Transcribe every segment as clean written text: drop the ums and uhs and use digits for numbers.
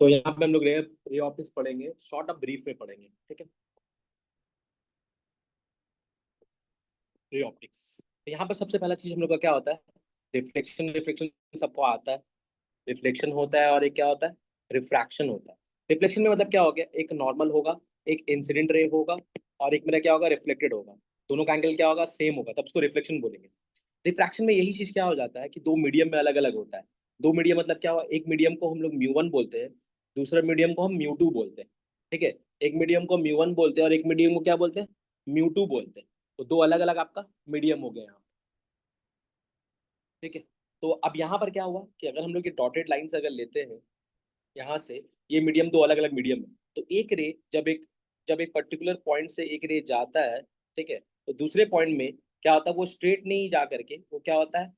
तो यहाँ पे हम लोग रे ऑप्टिक्स पढ़ेंगे, शॉर्ट ऑफ ब्रीफ में पढ़ेंगे, ठीक है। रे ऑप्टिक्स, यहाँ पर सबसे पहला चीज हम लोग का क्या होता है, रिफ्लेक्शन। रिफ्लेक्शन सबको आता है। रिफ्लेक्शन होता है और एक क्या होता है, रिफ्रैक्शन होता है। रिफ्लेक्शन में मतलब क्या हो गया, एक नॉर्मल होगा, एक इंसिडेंट रे होगा, और एक मेरा क्या होगा, रिफ्लेक्टेड होगा। दोनों का एंगल क्या होगा, सेम होगा, तब उसको रिफ्लेक्शन बोलेंगे। रिफ्रैक्शन में यही चीज क्या हो जाता है कि दो मीडियम में अलग अलग होता है। दो मीडियम मतलब क्या हुआ, एक मीडियम को हम लोग म्यू 1 बोलते हैं, दूसरा मीडियम को हम म्यू 2 बोलते हैं, ठीक है। एक मीडियम को म्यू 1 बोलते हैं और एक मीडियम को क्या बोलते हैं, म्यू 2 बोलते हैं। तो दो अलग अलग आपका मीडियम हो गए यहाँ, ठीक है। तो अब यहाँ पर क्या हुआ कि अगर हम लोग ये डॉटेड लाइंस अगर लेते हैं यहाँ से, ये मीडियम दो अलग अलग मीडियम है। तो एक रे जब एक पर्टिकुलर पॉइंट से एक रे जाता है, ठीक है, तो दूसरे पॉइंट में क्या होता है, वो स्ट्रेट नहीं जा करके वो क्या होता है,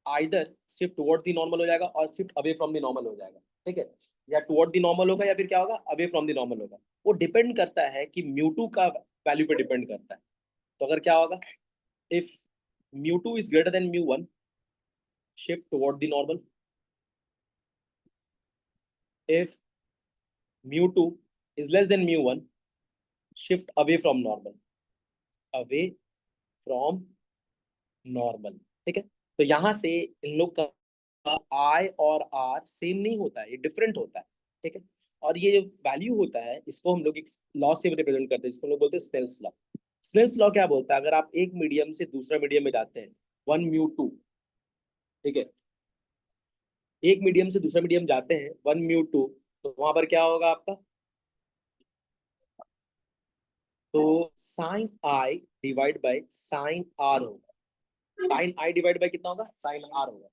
either shift toward the normal हो जाएगा और shift away from the normal हो जाएगा, ठीक है। या टुवर्ड द नॉर्मल होगा या फिर क्या होगा, अवे फ्रॉम द नॉर्मल होगा। वो डिपेंड करता है कि म्यू 2 का वैल्यू पे डिपेंड करता है। तो अगर क्या होगा, if mu 2 is greater then mu 1, shift toward the normal. If mu 2 is less than mu 1, shift away from normal, away from normal, ठीक है। तो यहाँ से इन लोग का I और R सेम नहीं होता है, ये डिफरेंट होता है, ठीक है। और ये जो वैल्यू होता है इसको हम लोग एक लॉ से रिप्रेजेंट करते हैं, जिसको हम लोग बोलते हैं स्नेल्स लॉ। स्नेल्स लॉ क्या बोलता है, अगर आप एक मीडियम से दूसरा मीडियम में जाते हैं, 1 म्यू 2, ठीक है, एक मीडियम से दूसरा मीडियम जाते हैं 1 म्यू 2, तो वहां पर क्या होगा आपका, तो sine i divide by sine r होगा। साइन आई डिवाइड बाई कितना होगा, साइन आर होगा।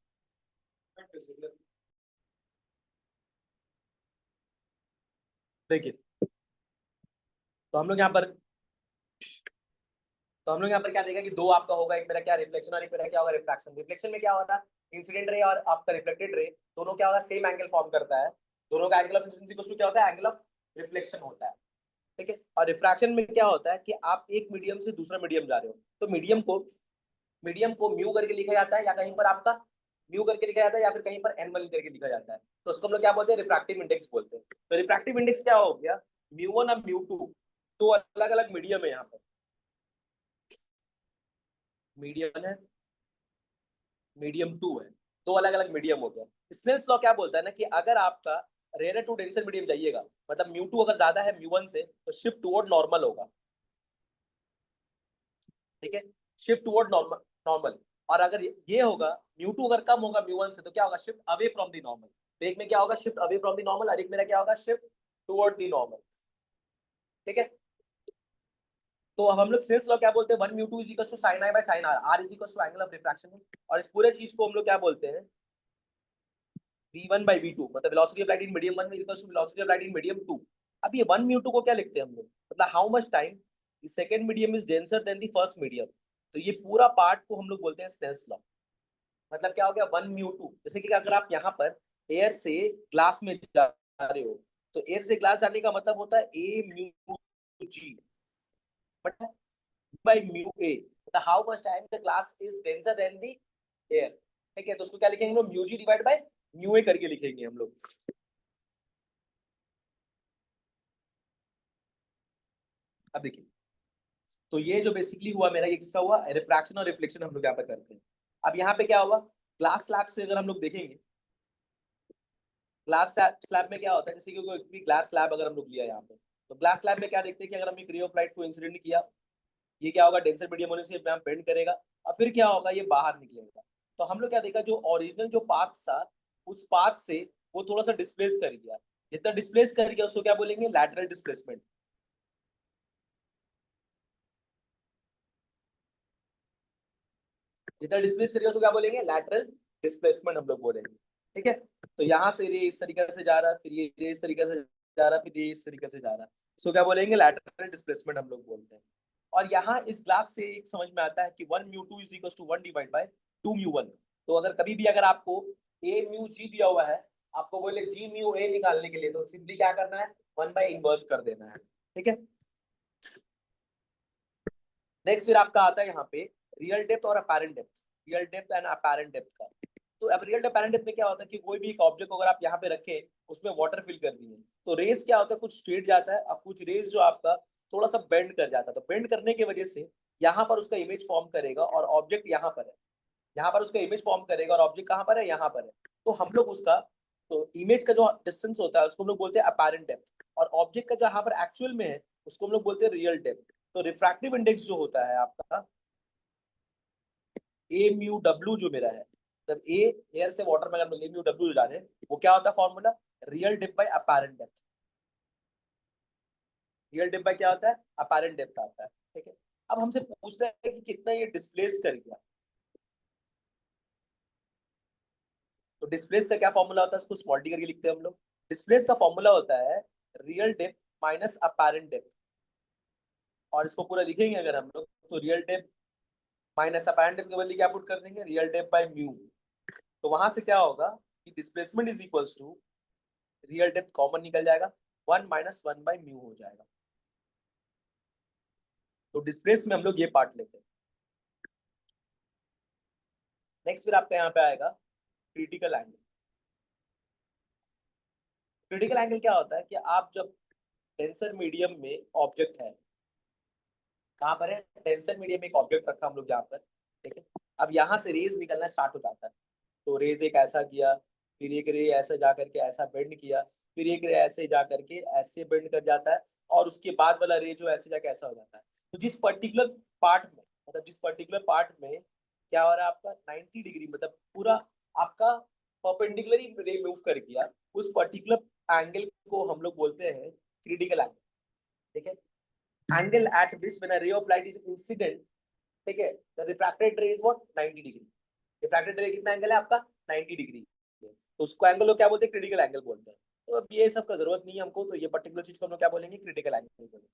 देखिए, तो हम लोग यहाँ पर क्या देखेगा कि दो आपका होगा, एक मेरा क्या रिफ्लेक्शन और एक मेरा क्या होगा, रिफ्रैक्शन। रिफ्लेक्शन में क्या होता है, इंसिडेंट रे और आपका रिफ्लेक्टेड रे दोनों क्या होगा, सेम एंगल फॉर्म करता है। दोनों का angle of incidence equal to क्या होता है, एंगल ऑफ रिफ्लेक्शन होता है, ठीक है। और रिफ्रैक्शन में क्या होता है कि आप एक मीडियम से दूसरा मीडियम जा रहे हो, तो मीडियम को म्यू करके लिखा जाता है, या कहीं पर आपका म्यू करके लिखा जाता है, या फिर कहीं पर एन1 करके लिखा जाता है। तो उसको हम लोग क्या बोलते हैं, रिफ्रैक्टिव इंडेक्स बोलते हैं। तो रिफ्रैक्टिव इंडेक्स क्या हो गया, म्यू 1 और म्यू 2 दो अलग अलग मीडियम है, यहाँ पर मीडियम है, मीडियम 2 है, दो अलग अलग मीडियम हो गया। स्नेल्स लॉ क्या बोलता है ना कि अगर आपका रेयर टू डेंसर मीडियम जाइएगा, मतलब म्यू 2 अगर ज्यादा है म्यू 1 से, तो शिफ्ट टुवर्ड नॉर्मल होगा, ठीक है, शिफ्ट टुवर्ड नॉर्मल नॉर्मल। और अगर ये होगा, म्यू 2 अगर कम होगा म्यू 1 से, तो क्या होगा, shift away from the normal. तो एक में क्या होगा, shift away from the normal, और एक मेरा क्या होगा, शिफ्ट टुवर्ड द नॉर्मल, ठीक है। तो अब हम लोग सेल्स लॉ क्या बोलते हैं, 1 mu 2 is equal to sine i by sine r, r is equal to angle of refraction. और इस पूरे चीज को हम लोग क्या बोलते हैं, v1 by v2, मतलब velocity of light in medium 1 is equal to velocity of light in medium 2। अब ये 1 म्यू 2 को क्या लिखते हैं हम लोग, मतलब how much time the second medium is denser then the first medium. तो ये पूरा पार्ट को हम लोग बोलते हैं स्नेल्स लॉ। मतलब क्या हो गया, 1 म्यू 2, जैसे कि अगर आप यहाँ पर एयर से ग्लास में जा रहे हो, तो एयर से ग्लास जाने का मतलब होता है A mu G, but by mu A, मतलब how much time the glass is denser then the air, ठीक है। तो उसको क्या लिखेंगे हम लोग, mu G divide by mu A करके लिखेंगे हम लोग। अब देखिए, तो ये जो बेसिकली हुआ मेरा, ये किसका हुआ, रिफ्रैक्शन और रिफ्लेक्शन हम लोग यहाँ पे करते हैं। अब यहाँ पे क्या हुआ, ग्लास स्लैब से अगर हम लोग देखेंगे, ग्लास स्लैब में क्या होता है, जैसे कि कोई भी ग्लास स्लैब अगर हम लोग लिया यहाँ पे, तो ग्लास स्लैब में क्या देखते हैं कि अगर हम एक रे ऑफ लाइट को इंसिडेंट किया, ये क्या होगा, डेंसर मीडियम होने से यहाँ बेंड करेगा, और फिर क्या होगा, ये बाहर निकलेगा। तो हम लोग क्या देखा, जो ओरिजिनल जो पाथ था, उस पाथ से वो थोड़ा सा डिस्प्लेस कर गया। जितना डिस्प्लेस कर गया उसको क्या बोलेंगे, लैटरल डिस्प्लेसमेंट। जितना डिस्प्लेस करिए उसको क्या बोलेंगे, लैटरल डिस्प्लेसमेंट हम लोग बोलेंगे, ठीक है। तो यहाँ से ये इस तरीके से जा रहा है, फिर ये इस तरीके से जा रहा है, फिर ये इस तरीके से जा रहा है, इसको क्या बोलेंगे, लैटरल डिस्प्लेसमेंट हम लोग बोलते हैं। और यहाँ इस ग्लास से एक समझ में आता है कि 1 mu 2 is equal to 1 divide by 2 mu 1। तो अगर कभी भी अगर आपको A म्यू G दिया हुआ है, आपको बोले G म्यू A निकालने के लिए, तो सिंपली क्या करना है, 1/इनवर्स कर देना है, ठीक है। नेक्स्ट फिर आपका आता है यहाँ पे रियल डेप्थ और apparent depth, real depth and apparent depth का। तो अब रियल टाइम पैरेंट में क्या होता है कि कोई भी एक ऑब्जेक्ट को अगर आप यहाँ पे रखें, उसमें वाटर फिल कर दिए, तो रेस क्या होता है, कुछ स्ट्रेट जाता है और कुछ रेस जो आपका थोड़ा सा बेंड कर जाता है, तो बेंड करने की वजह से यहाँ पर उसका इमेज फॉर्म करेगा और ऑब्जेक्ट यहाँ पर है, यहाँ पर उसका इमेज फॉर्म करेगा और ऑब्जेक्ट कहाँ पर है, यहाँ पर है। तो हम लोग उसका, तो इमेज का जो डिस्टेंस होता है उसको हम लोग बोलते हैं अपैरेंट डेप्थ, और ऑब्जेक्ट का जो यहाँ पर एक्चुअल में है उसको हम लोग बोलते हैं रियल डेप्थ। तो रिफ्रैक्टिव इंडेक्स जो होता है आपका ए म्यू डब्ल्यू जो मेरा है, जब ए एयर से वाटर में हम ए म्यू डब्ल्यू जो जाने, वो क्या होता है formula, real depth by apparent depth. Real depth by क्या होता है, अपैरेंट डेप्थ आता है, ठीक है। अब हमसे पूछता है कि कितना ये डिस्प्लेस कर गया, तो डिस्प्लेस का क्या फॉर्मूला होता है, इसको स्मॉल डी करके लिखते हैं हम लोग। डिस्प्लेस का फॉर्मूला होता है real depth minus apparent depth, और इसको पूरा लिखेंगे अगर हम लोग, तो real depth minus apparent depth के बदले क्या पुट कर देंगे, रियल डेप्थ बाय म्यू। तो वहां से क्या होगा कि displacement is equals to real depth common निकल जाएगा, 1 - 1/μ हो जाएगा। तो डिस्प्लेस में हम लोग ये पार्ट लेते हैं। नेक्स्ट फिर आपका यहाँ पे आएगा क्रिटिकल एंगल। क्रिटिकल एंगल क्या होता है कि आप जब टेंसर मीडियम में ऑब्जेक्ट है, कहाँ पर है, टेंसर मीडियम में एक ऑब्जेक्ट रखा हम लोग यहाँ पर, ठीक है। अब यहाँ से रेज निकलना स्टार्ट हो जाता है, तो रेज एक ऐसा किया, फिर एक रे ऐसे जा करके ऐसा बेंड किया, फिर एक रे ऐसे जा करके ऐसे बेंड कर जाता है, और उसके बाद वाला रे जो ऐसे जाके ऐसा हो जाता है। तो जिस पर्टिकुलर पार्ट में, मतलब जिस पर्टिकुलर पार्ट में क्या हो रहा है आपका 90 डिग्री, मतलब पूरा आपका परपेंडिकुलरी रे मूव कर गया, उस पर्टिकुलर एंगल को हम लोग बोलते हैं क्रिटिकल एंगल, ठीक है। Angle eight which when a ray of light is incident, ठीक है, द रिफ्रैक्टेड रे इज व्हाट 90 डिग्री। रिफ्रैक्टेड रे कितना एंगल है आपका 90 डिग्री, तो उसको एंगल को क्या बोलते हैं, क्रिटिकल एंगल बोलते हैं। तो अब ये सब का जरूरत नहीं है हमको, तो ये पर्टिकुलर चीज को हम लोग क्या बोलेंगे, क्रिटिकल एंगल बोलेंगे।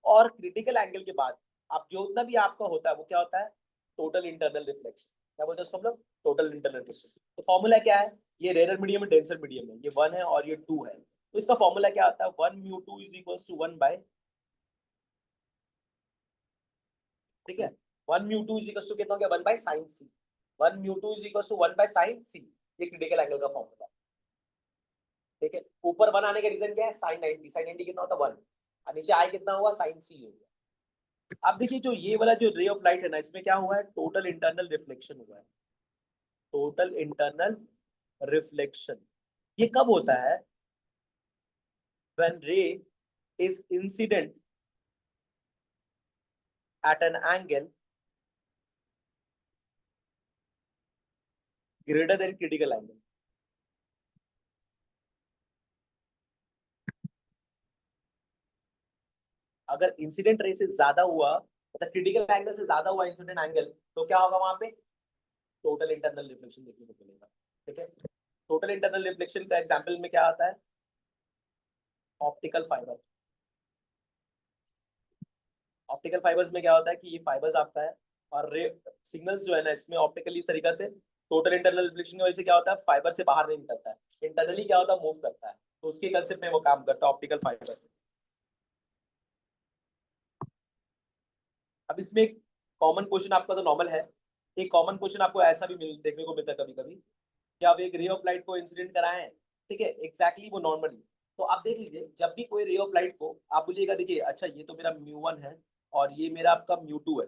और क्रिटिकल एंगल के बाद आप जो उतना भी आपका होता है वो क्या होता है, टोटल इंटरनल रिफ्लेक्शन। क्या बोलते हैं उसको हम लोग, टोटल इंटरनल रिफ्लेक्शन। तो फॉर्मूला क्या है, ये रेयर मीडियम है, डेंसर मीडियम है, ये 1 है और ये 2 है, तो इसका फॉर्मूला क्या आता है, 1 μ2 इज इक्वल्स टू 1 बाय, ठीक है, 1 μ2 इज इक्वल्स टू कितना हो गया, 1 by sine C. 1 μ2 is equals to 1 by sine C, ये क्रिटिकल एंगल का फॉर्मूला, ठीक है। ऊपर 1 आने का रीजन क्या है, साइन 90, साइन 90 कितना होता है 1, और नीचे आई कितना हुआ, साइन सी हो गया। अब देखिए जो ये वाला जो रे ऑफ लाइट है ना, इसमें क्या हुआ है, टोटल इंटरनल रिफ्लेक्शन हुआ है, टोटल इंटरनल रिफ्लेक्शन। ये कब होता है, व्हेन रे is incident at an angle greater than critical angle. अगर इंसिडेंट रे से ज्यादा हुआ, मतलब क्रिटिकल एंगल से ज्यादा हुआ इंसिडेंट एंगल, तो क्या होगा वहां पे, टोटल इंटरनल रिफ्लेक्शन देखने को मिलेगा, ठीक है। टोटल इंटरनल रिफ्लेक्शन का एग्जांपल में क्या आता है, ऑप्टिकल फाइबर। ऑप्टिकल फाइबर्स में क्या होता है कि ये फाइबर्स आपका है, और रे सिग्नल्स जो है ना इसमें ऑप्टिकली इस तरीका से टोटल इंटरनल रिफ्लेक्शन की वजह से क्या होता है, फाइबर से बाहर नहीं निकलता है, इंटरनली क्या होता है, मूव करता है, तो उसके कंसेप्ट में वो काम करता है ऑप्टिकल फाइबर। अब इसमें एक कॉमन क्वेश्चन आपका तो नॉर्मल है, एक कॉमन क्वेश्चन आपको ऐसा भी देखने को मिलता है कभी कभी, कि आप एक रे ऑफ लाइट को इंसिडेंट कराएं, ठीक है, एग्जैक्टली वो नॉर्मली, तो आप देख लीजिए जब भी कोई रे ऑफ लाइट को आप बोलिएगा, देखिए अच्छा ये तो मेरा μ1 है और ये मेरा आपका μ2 है,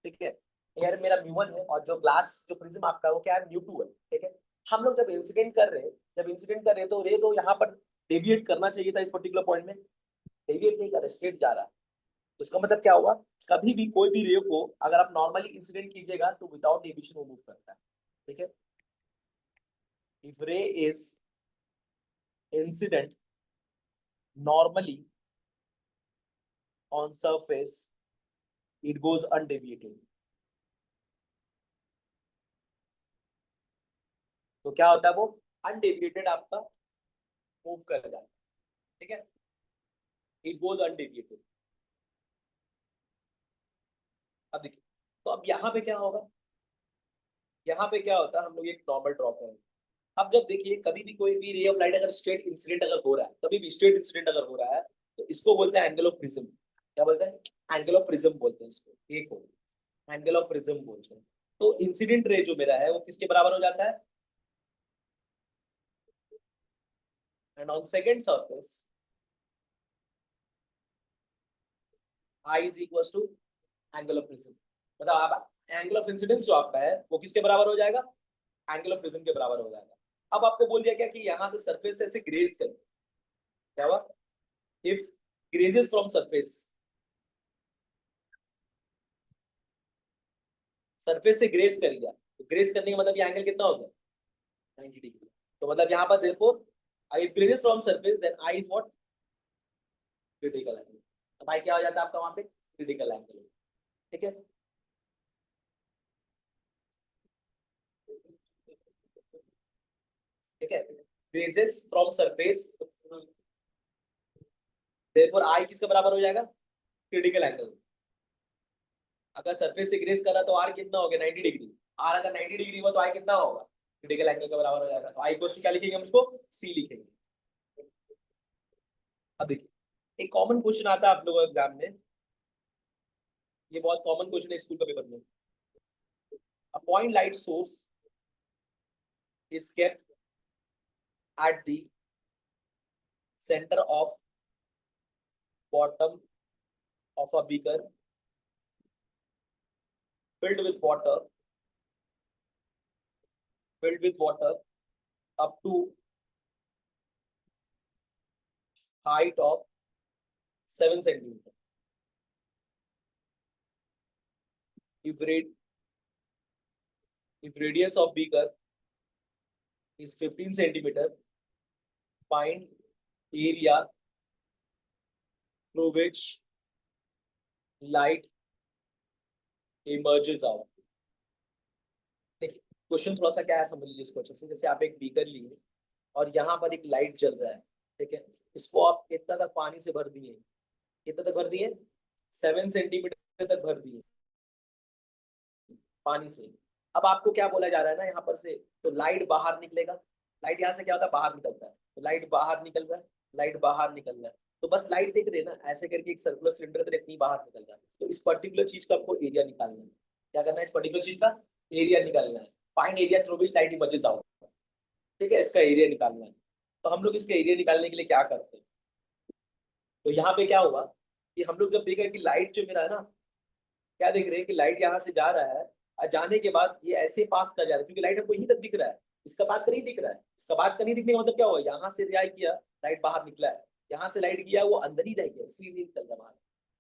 ठीक है, एयर मेरा μ1 है और जो ग्लास जो प्रिज्म आपका वो क्या है, μ2 है, ठीक है। हम लोग जब इंसिडेंट कर रहे हैं, जब इंसिडेंट कर रहे हैं तो रे तो यहाँ पर डेविएट करना चाहिए था इस पर्टिकुलर पॉइंट में, डेविएट नहीं कर रहा, स्ट्रेट जा रहा है। तो इसका मतलब क्या होगा, कभी भी कोई भी रे को अगर आप नॉर्मली इंसिडेंट कीजिएगा तो विदाउट डेविएशन वो मूव करता है, ठीक है। इफ रे is incident normally on surface, it goes undeviated। तो क्या होता है, वो अनडेविएटेड आपका मूव कर जाता है, ठीक है, इट गोज अनडेविएटेड। अब देखिए, तो अब यहाँ पे क्या होगा, यहाँ पे क्या होता है, हम लोग एक नॉर्मल ड्रॉ करेंगे। अब जब देखिए कभी भी कोई भी रे ऑफ लाइट अगर स्ट्रेट इंसिडेंट अगर हो रहा है, कभी भी स्ट्रेट इंसिडेंट अगर हो रहा है, तो इसको बोलते हैं एंगल ऑफ प्रिज्म। क्या बोलते हैं, एंगल ऑफ प्रिज्म बोलते हैं इसको, एक हो एंगल ऑफ प्रिज्म बोलते हैं। तो इंसिडेंट रे जो मेरा है वो किसके बराबर हो जाता है, and on second surface i is equal to angle of prism. मतलब आप एंगल ऑफ इंसिडेंस जो आपका है वो किसके बराबर हो जाएगा, एंगल ऑफ प्रिज्म के बराबर हो जाएगा। अब आपको बोल दिया क्या कि यहाँ से सरफेस से ऐसे ग्रेज कर, क्या हुआ, इफ ग्रेजेस फ्रॉम सरफेस, सरफेस से ग्रेस कर गया, तो ग्रेस करने का मतलब ये एंगल कितना हो गया, 90 डिग्री। तो मतलब यहाँ पर देखो I grazes from surface then I is what, critical angle. अब आई क्या हो जाता है आपका वहां पे, क्रिटिकल एंगल। ठीक है, ठीक है, ग्रेजेस फ्रॉम सरफेस, देयरफॉर आई किसके बराबर हो जाएगा, क्रिटिकल एंगल। अगर सरफेस से ग्रेस कर रहा तो आर कितना हो गया, 90 डिग्री। आर अगर 90 डिग्री हुआ तो आई कितना होगा, क्रिटिकल एंगल के बराबर हो जाएगा। तो आई इक्वल टू क्या लिखेंगे हम इसको, सी लिखेंगे। अब देखिए एक कॉमन क्वेश्चन आता है आप लोगों के एग्जाम में, ये बहुत कॉमन क्वेश्चन है स्कूल का पेपर में। A point light source is kept at the centre of bottom of a beaker filled with water filled with water up to height of 7 centimeter. If if radius of beaker is 15 centimeter, find area through which light emerges out. देखिए question थोड़ा सा क्या है समझ लीजिए इस question से। जैसे आप एक बीकर लिए और यहाँ पर एक लाइट जल रहा है, ठीक है, इसको आप कितना तक पानी से भर दिए, कितना तक भर दिए, 7 सेंटीमीटर तक भर दिए पानी से। अब आपको क्या बोला जा रहा है ना यहाँ पर से, तो लाइट बाहर निकलेगा। लाइट यहाँ से क्या होता है, बाहर निकलता है, तो लाइट बाहर निकल रहा है, लाइट बाहर निकल रहा है। तो बस लाइट देख रहे हैं ना, ऐसे करके एक सर्कुलर सिलेंडर तरह इतनी बाहर निकल रहा है। तो इस पर्टिकुलर चीज का आपको एरिया निकालना है। क्या करना है, इस पर्टिकुलर चीज का एरिया निकालना है। Find area through which light emerges out. ठीक है, इसका एरिया निकालना है। तो हम लोग इसका एरिया निकालने के लिए क्या करते हैं, तो यहाँ पे क्या हुआ कि हम लोग जब देखा कि लाइट जो मेरा है ना, क्या देख रहे हैं कि लाइट यहाँ से जा रहा है और जाने के बाद ये ऐसे पास कर जा रहा है, क्योंकि लाइट हमको यहीं तक दिख रहा है, इसका बात का नहीं दिख रहा है। इसका बात का नहीं दिखने का मतलब क्या हुआ, यहाँ से रियाय किया, लाइट बाहर निकला है, यहाँ से लाइट गया वो अंदर ही रह गया, इसलिए नहीं निकल रहा बाहर।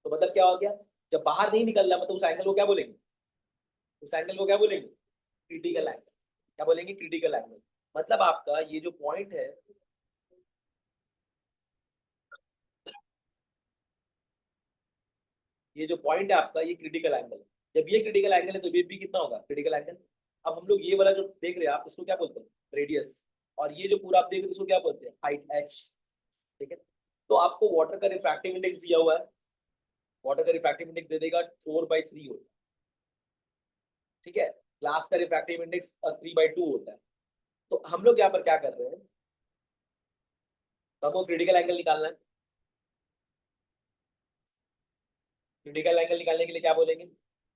तो मतलब क्या हो गया, जब बाहर नहीं निकल रहा मतलब उस एंगल को क्या बोलेंगे, उस एंगल को क्या बोलेंगे, क्रिटिकल एंगल। क्या बोलेंगे, क्रिटिकल एंगल। मतलब आपका ये जो पॉइंट है, ये जो पॉइंट है आपका, ये क्रिटिकल एंगल है। जब ये क्रिटिकल एंगल है तो ये भी कितना होगा, क्रिटिकल एंगल। अब हम लोग ये वाला जो देख रहे हैं आप, इसको क्या बोलते हैं, रेडियस। और ये जो पूरा आप देख रहे हो इसको क्या बोलते हैं, हाइट, एच। ठीक है, तो आपको वाटर का रिफ्रैक्टिव इंडेक्स दिया हुआ है, वाटर का रिफ्रैक्टिव इंडेक्स दे देगा 4/3 होता है। ठीक है, ग्लास का रिफ्रैक्टिव इंडेक्स 3/2 होता है। तो हम लोग यहाँ पर क्या कर रहे हैं, तो हमको क्रिटिकल एंगल निकालना है। क्रिटिकल एंगल निकालने के लिए क्या बोलेंगे,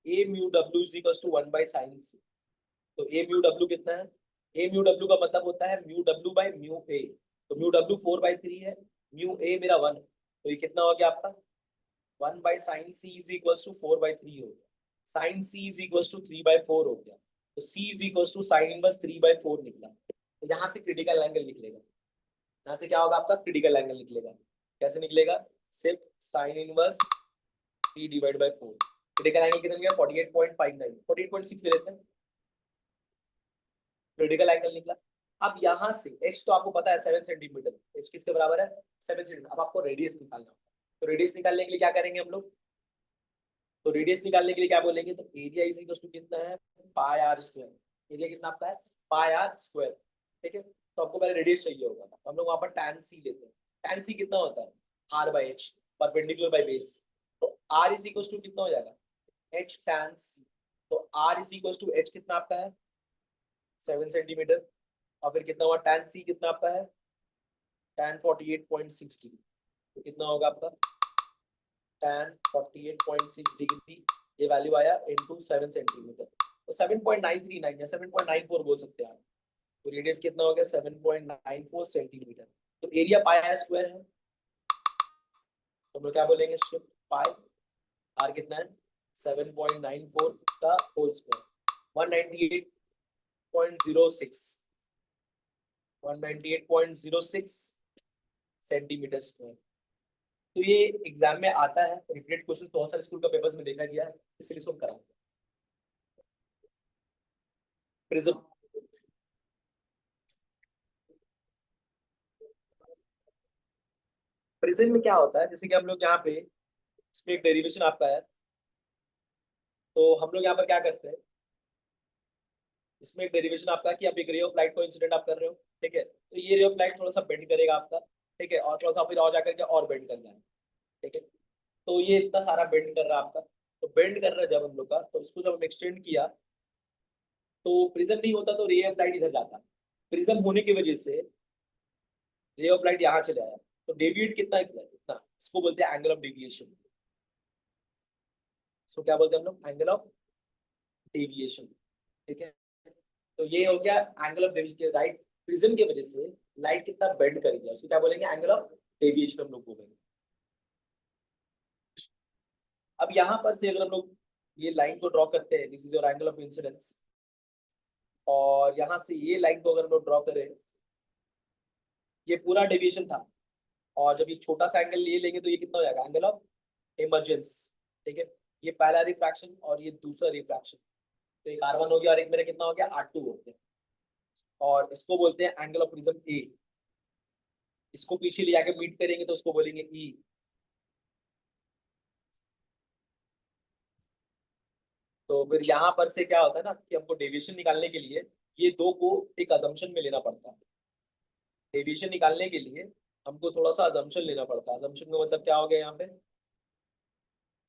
A mu W is equal to 1/sin c। तो ए म्यू डब्ल्यू कितना है, ए म्यू डब्ल्यू का मतलब होता है mu W by mu A. तो म्यू डब्ल्यू 4/3 है, म्यू ए मेरा 1 है, तो ये कितना हो गया आपका, 1/sin c is equal to 4/3 हो गया। Sine c is equal to 3/4 हो गया। तो c is equal to sine inverse 3/4 निकला। तो यहाँ से क्रिटिकल एंगल निकलेगा, यहाँ से क्या होगा आपका, क्रिटिकल एंगल निकलेगा। कैसे निकलेगा, सिर्फ साइन इनवर्स 3/4। क्रिटिकल एंगल कितना निकला, 48.59, 48.6 ले लेते हैं, क्रिटिकल एंगल निकला। अब यहाँ से h तो आपको पता है 7 सेंटीमीटर, h किसके बराबर है, 7 सेंटीमीटर। अब आपको रेडियस निकालना होगा, तो रेडियस निकालने के लिए क्या करेंगे हम लोग, तो रेडियस निकालने के लिए क्या बोलेंगे, तो एरिया इज इक्वल टू कितना है, पाई आर स्क्वायर। एरिया कितना आपका है, पाई आर स्क्वायर। ठीक है, तो आपको पहले रेडियस चाहिए होगा, तो हम लोग वहां पर tan c लेते हैं। tan c कितना होता है, r/h, परपेंडिकुलर बाय बेस। तो r इज इक्वल टू कितना हो जाएगा, h tan c। तो r is equal to h कितना आपका है, 7 सेंटीमीटर। और फिर कितना हुआ, tan c कितना आपका है, tan 48.6 डिग्री। तो कितना होगा आपका, tan 48.6 डिग्री, ये वैल्यू आया इनटू 7 सेंटीमीटर। तो 7.939 या 7.94 बोल सकते हैं आप। तो रेडियस कितना हो गया 7.94 सेंटीमीटर। तो एरिया पाई आर स्क्वायर है, तो हम लोग क्या बोलेंगे शिफ्ट पाई आर कितना है 7.94 का होल स्क्वायर 198.06 198.06 सेंटीमीटर स्क्वायर। तो ये एग्जाम में आता है, रिपीटेड क्वेश्चन बहुत सारे स्कूल का पेपर्स में देखा गया है, इसलिए इसको कराऊंगा। प्रिज्म, प्रिज्म में क्या होता है, जैसे कि हम लोग यहाँ पे इसमें एक डेरिवेशन आपका है, तो हम लोग यहाँ पर क्या करते हैं, इसमें एक डेरिवेशन आपका कि आप एक रे ऑफ लाइट को इंसिडेंट आप कर रहे हो, ठीक है, तो ये रे ऑफ लाइट थोड़ा सा बेंड करेगा आपका, ठीक है, और थोड़ा सा फिर और जाकर के और बेंड करना है, ठीक है। तो ये इतना सारा बेंड कर रहा है आपका, तो बेंड कर रहा है जब हम लोग का, तो इसको जब हम एक्सटेंड किया तो प्रिज्म नहीं होता, तो रे ऑफ लाइट इधर जाता। प्रिज्म होने की वजह से रे ऑफ लाइट यहाँ चले आया, तो डेविएट कितना किया इतना, इसको बोलते हैं एंगल ऑफ डेविएशन। इसको क्या बोलते हैं हम लोग, एंगल ऑफ डेविएशन, ठीक है। तो ये हो गया angle of deviation, right prism की वजह से लाइट कितना बेंड कर गया, उसको क्या बोलेंगे, एंगल ऑफ डेविएशन हम लोग बोलेंगे। अब यहाँ पर से अगर हम लोग ये लाइन को ड्रॉ करते हैं, this is your angle of incidence, और यहाँ से ये लाइन को अगर हम लोग ड्रॉ करें, ये पूरा डेविएशन था, और जब ये छोटा सा एंगल ये लेंगे तो ये कितना हो जाएगा, एंगल ऑफ इमर्जेंस, ठीक है। ये पहला रिफ्रैक्शन और ये दूसरा रिफ्रैक्शन, तो एक R1 हो गया और एक मेरा कितना हो गया R2 हो गया, और इसको बोलते हैं एंगल ऑफ प्रिज्म ए। इसको पीछे ले जाके मीट करेंगे तो उसको बोलेंगे ई। तो फिर यहाँ पर से क्या होता है ना कि हमको डेविएशन निकालने के लिए ये दो को एक अजम्पशन में लेना पड़ता है। डेविएशन निकालने के लिए हमको थोड़ा सा अजम्पशन लेना पड़ता है। अजम्पशन का मतलब क्या हो गया यहाँ पे,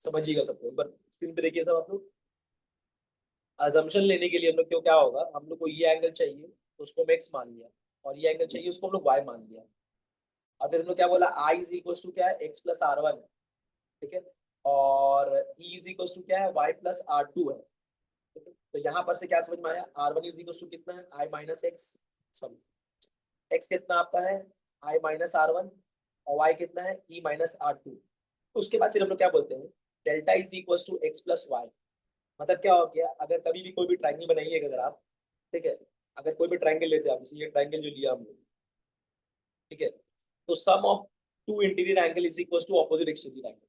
समझिएगा सबको, एक बार स्क्रीन पे देखिए सब आप लोग। अजम्पशन लेने के लिए हम लोग क्यों क्या होगा, हम लोग को ये एंगल चाहिए तो उसको हम एक्स मान लिया, और ये एंगल चाहिए उसको हम लोग वाई मान लिया। और फिर हम लोग क्या बोला, आई इज इक्वल टू क्या है, एक्स प्लस आर वन, ठीक है, और ई इज इक्वल टू क्या है, वाई प्लस आर टू है, ठीक है। तो यहाँ पर से क्या समझ में आया, r one is equal to कितना है, i minus x, sorry x कितना आपका है, आई माइनस आर वन, और वाई कितना है, ई माइनस आर टू। उसके बाद फिर हम लोग क्या बोलते हैं, delta is equal to x plus y. मतलब क्या हो गया, अगर कभी भी कोई भी ट्राइंगल बनाइए अगर आप, ठीक है, अगर कोई भी ट्राइंगल लेते हैं आप, जैसे ये ट्राइंगल जो लिया हमने, ठीक है, तो sum of two interior angle is equal to opposite exterior angle.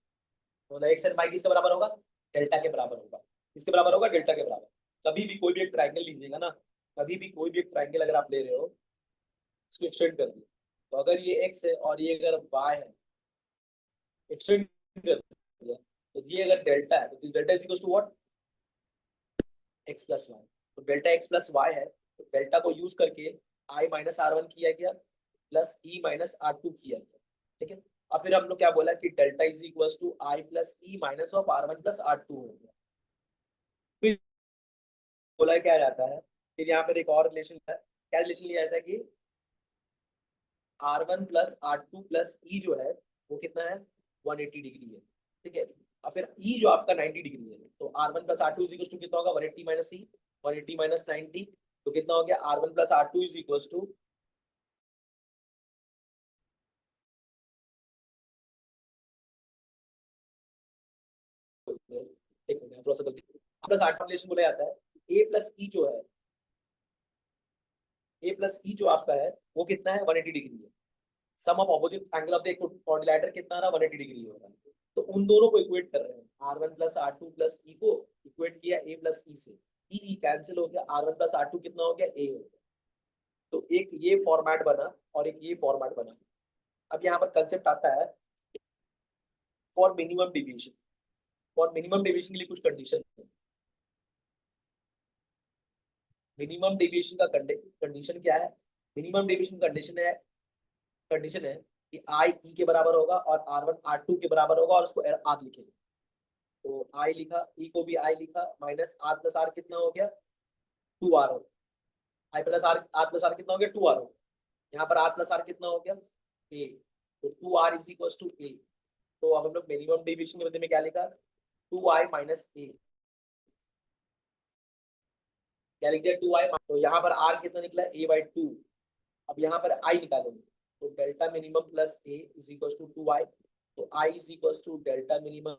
मतलब एक्स एंड वाई किसके बराबर होगा, डेल्टा के बराबर होगा। किसके बराबर होगा, डेल्टा के बराबर। कभी भी कोई भी एक ट्राइंगल लीजिएगा ना, कभी भी कोई भी एक ट्राइंगल अगर आप ले रहे हो, इसको एक्सटेंड कर दिए, तो अगर ये एक्स है और ये अगर वाई है, एक्सटेंड कर दिया, तो ये अगर डेल्टा है तो delta is equal to what, x plus y. तो डेल्टा एक्स प्लस वाई है, तो डेल्टा को यूज करके आई माइनस आर वन किया गया plus e minus r two किया गया, ठीक है। और फिर हम लोग क्या बोला कि delta is equal to i plus e minus of r one plus are two हो गया। फिर बोला क्या जाता है, फिर यहाँ पर एक और रिलेशन है, क्या रिलेशन लिया जाता है कि R one plus are two plus E जो है वो कितना है, 180 डिग्री है, ठीक है। और फिर ई जो आपका 90 डिग्री है, तो r one plus are two is equal to कितना होगा, 180 माइनस ई, 180 माइनस 90, तो कितना हो गया, r one plus are two is equal to, एक मिनट थोड़ा सा गलती, प्लस आर रिलेशन बोला जाता है, ए प्लस ई जो है, ए प्लस ई जो आपका है वो कितना है, 180 डिग्री है। Sum of opposite angle of the quadrilateral कितना रहा, 180 डिग्री होगा। तो उन दोनों को इक्वेट कर रहे हैं, R one plus are two plus E को इक्वेट किया ए प्लस ई से, ई कैंसिल हो गया, r one plus are two कितना हो गया, ए हो गया। तो एक ये फॉर्मेट बना और एक ये फॉर्मेट बना। अब यहाँ पर कंसेप्ट आता है for minimum deviation. For minimum deviation के लिए कुछ कंडीशन है। मिनिमम डेविएशन का कंडीशन क्या है, मिनिमम डेविएशन कंडीशन है कि आई ई के बराबर होगा और आर वन आर टू के बराबर होगा, और उसको आर लिखेंगे। तो आई लिखा, ई को भी आई लिखा, माइनस आर प्लस आर कितना हो गया, 2 आर हो, आई प्लस आर प्लस आर कितना हो गया, 2 आर हो। यहाँ पर आर प्लस आर कितना हो गया, ए, तो 2 आर इज इक्वल टू ए। तो अब हम लोग मिनिमम डेविएशन के बदले में क्या लिखा, 2 आई माइनस ए, क्या लिख दिया 2i, तो यहाँ पर r कितना निकला a/2। अब यहाँ पर i निकालेंगे, तो delta minimum plus a is equal to 2i, तो i is equal to delta minimum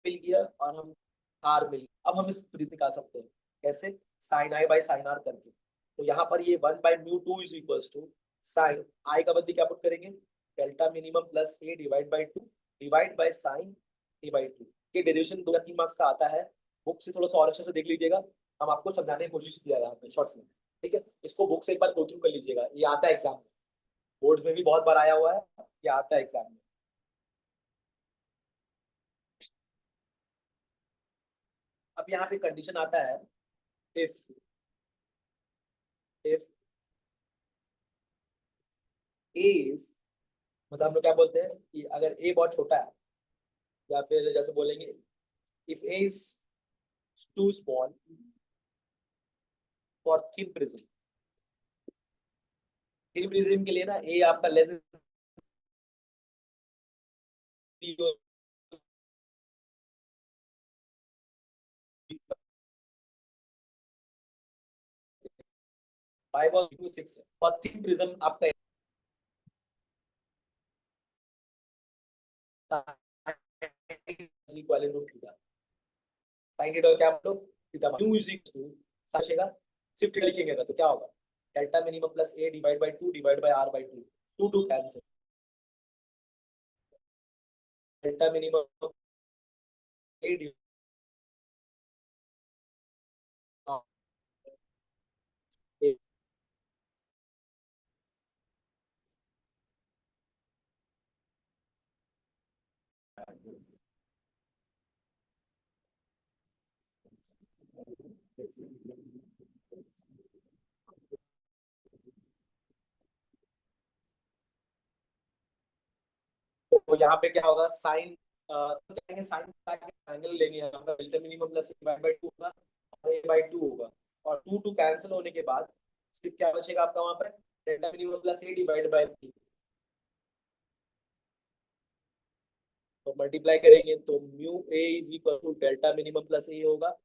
मिल गया और हम r मिल गया। अब हम इस ट्रिक निकाल सकते हैं कैसे, sine i by sine r करके। तो यहाँ पर ये 1/μ2 is equal to sine i का बदले क्या पुट करेंगे, delta minimum plus a divide by 2 divide by sine a/2। ये डेरिवेशन 2 या 3 मार्क्स का आता है, बुक से थोड़ा सा और अच्छे से देख लीजिएगा, हम आपको समझाने की कोशिश किया यहाँ पे शॉर्ट में। ठीक है, इसको बुक से एक बार गो थ्रू कर लीजिएगा, ये आता है एग्जाम में, बोर्ड में भी बहुत बार आया हुआ है, ये आता है एग्जाम में। अब यहाँ पे कंडीशन आता है, इफ इफ ए इज, मतलब हम लोग क्या बोलते हैं कि अगर ए बहुत छोटा है, या फिर जैसे बोलेंगे if a is too small for thin prism. Thin prism के लिए ना ए आपका लेस देन 5 और 6 है, और थिन प्रिज्म आपका equal to theta. Sine theta क्या हम लोग theta q is equal to साशेगा, शिफ्ट लिखेंगे ना तो क्या होगा, delta minimum plus a divide by 2 divide by r/2, 2 2 cancel, delta minimum a तो यहाँ पे क्या होगा, साइन साइन एंगल लेंगे यहाँ पर, डेल्टा मिनिमम प्लस a/2 होगा और a/2 होगा, और 2 2 कैंसिल होने के बाद सिर्फ क्या बचेगा आपका वहां पर, delta minimum plus a divide by b। तो मल्टीप्लाई करेंगे तो mu a is equal to delta minimum plus a होगा,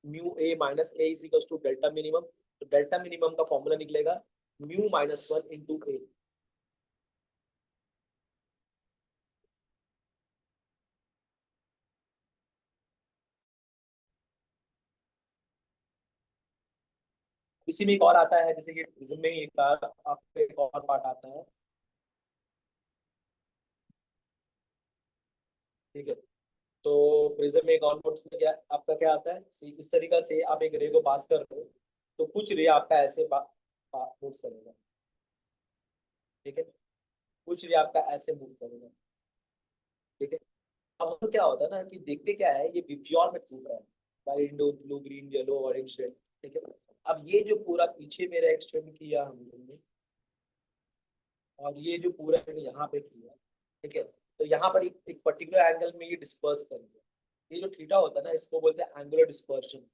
mu a minus a is equal to delta minimum. तो डेल्टा मिनिमम का फॉर्मूला निकलेगा म्यू -1 इंटू a। इसी में एक और आता है, जैसे कि प्रिज्म में एक बार आपको एक और पार्ट आता है। ठीक है, तो प्रिज्म में एक और मोड्स में क्या आपका क्या आता है, इस तरीका से आप एक रे को पास कर रहे हो, तो कुछ रे आपका ऐसे मूव करेगा। ठीक है, कुछ रे आपका ऐसे मूव करेगा। ठीक है, अब तो क्या होता है ना कि देखते क्या है, ये विब्जियोर में घूम रहा है, white blue green yellow orange red. ठीक है, अब ये जो पूरा पीछे मेरा एक्सटेंड किया हम लोगों ने, और ये जो पूरा मैंने यहाँ पे किया, ठीक है, तो यहाँ पर एक पर्टिकुलर एंगल में ये डिस्पर्स कर दिया। ये जो थीटा होता है ना, इसको बोलते हैं एंगुलर डिस्पर्शन।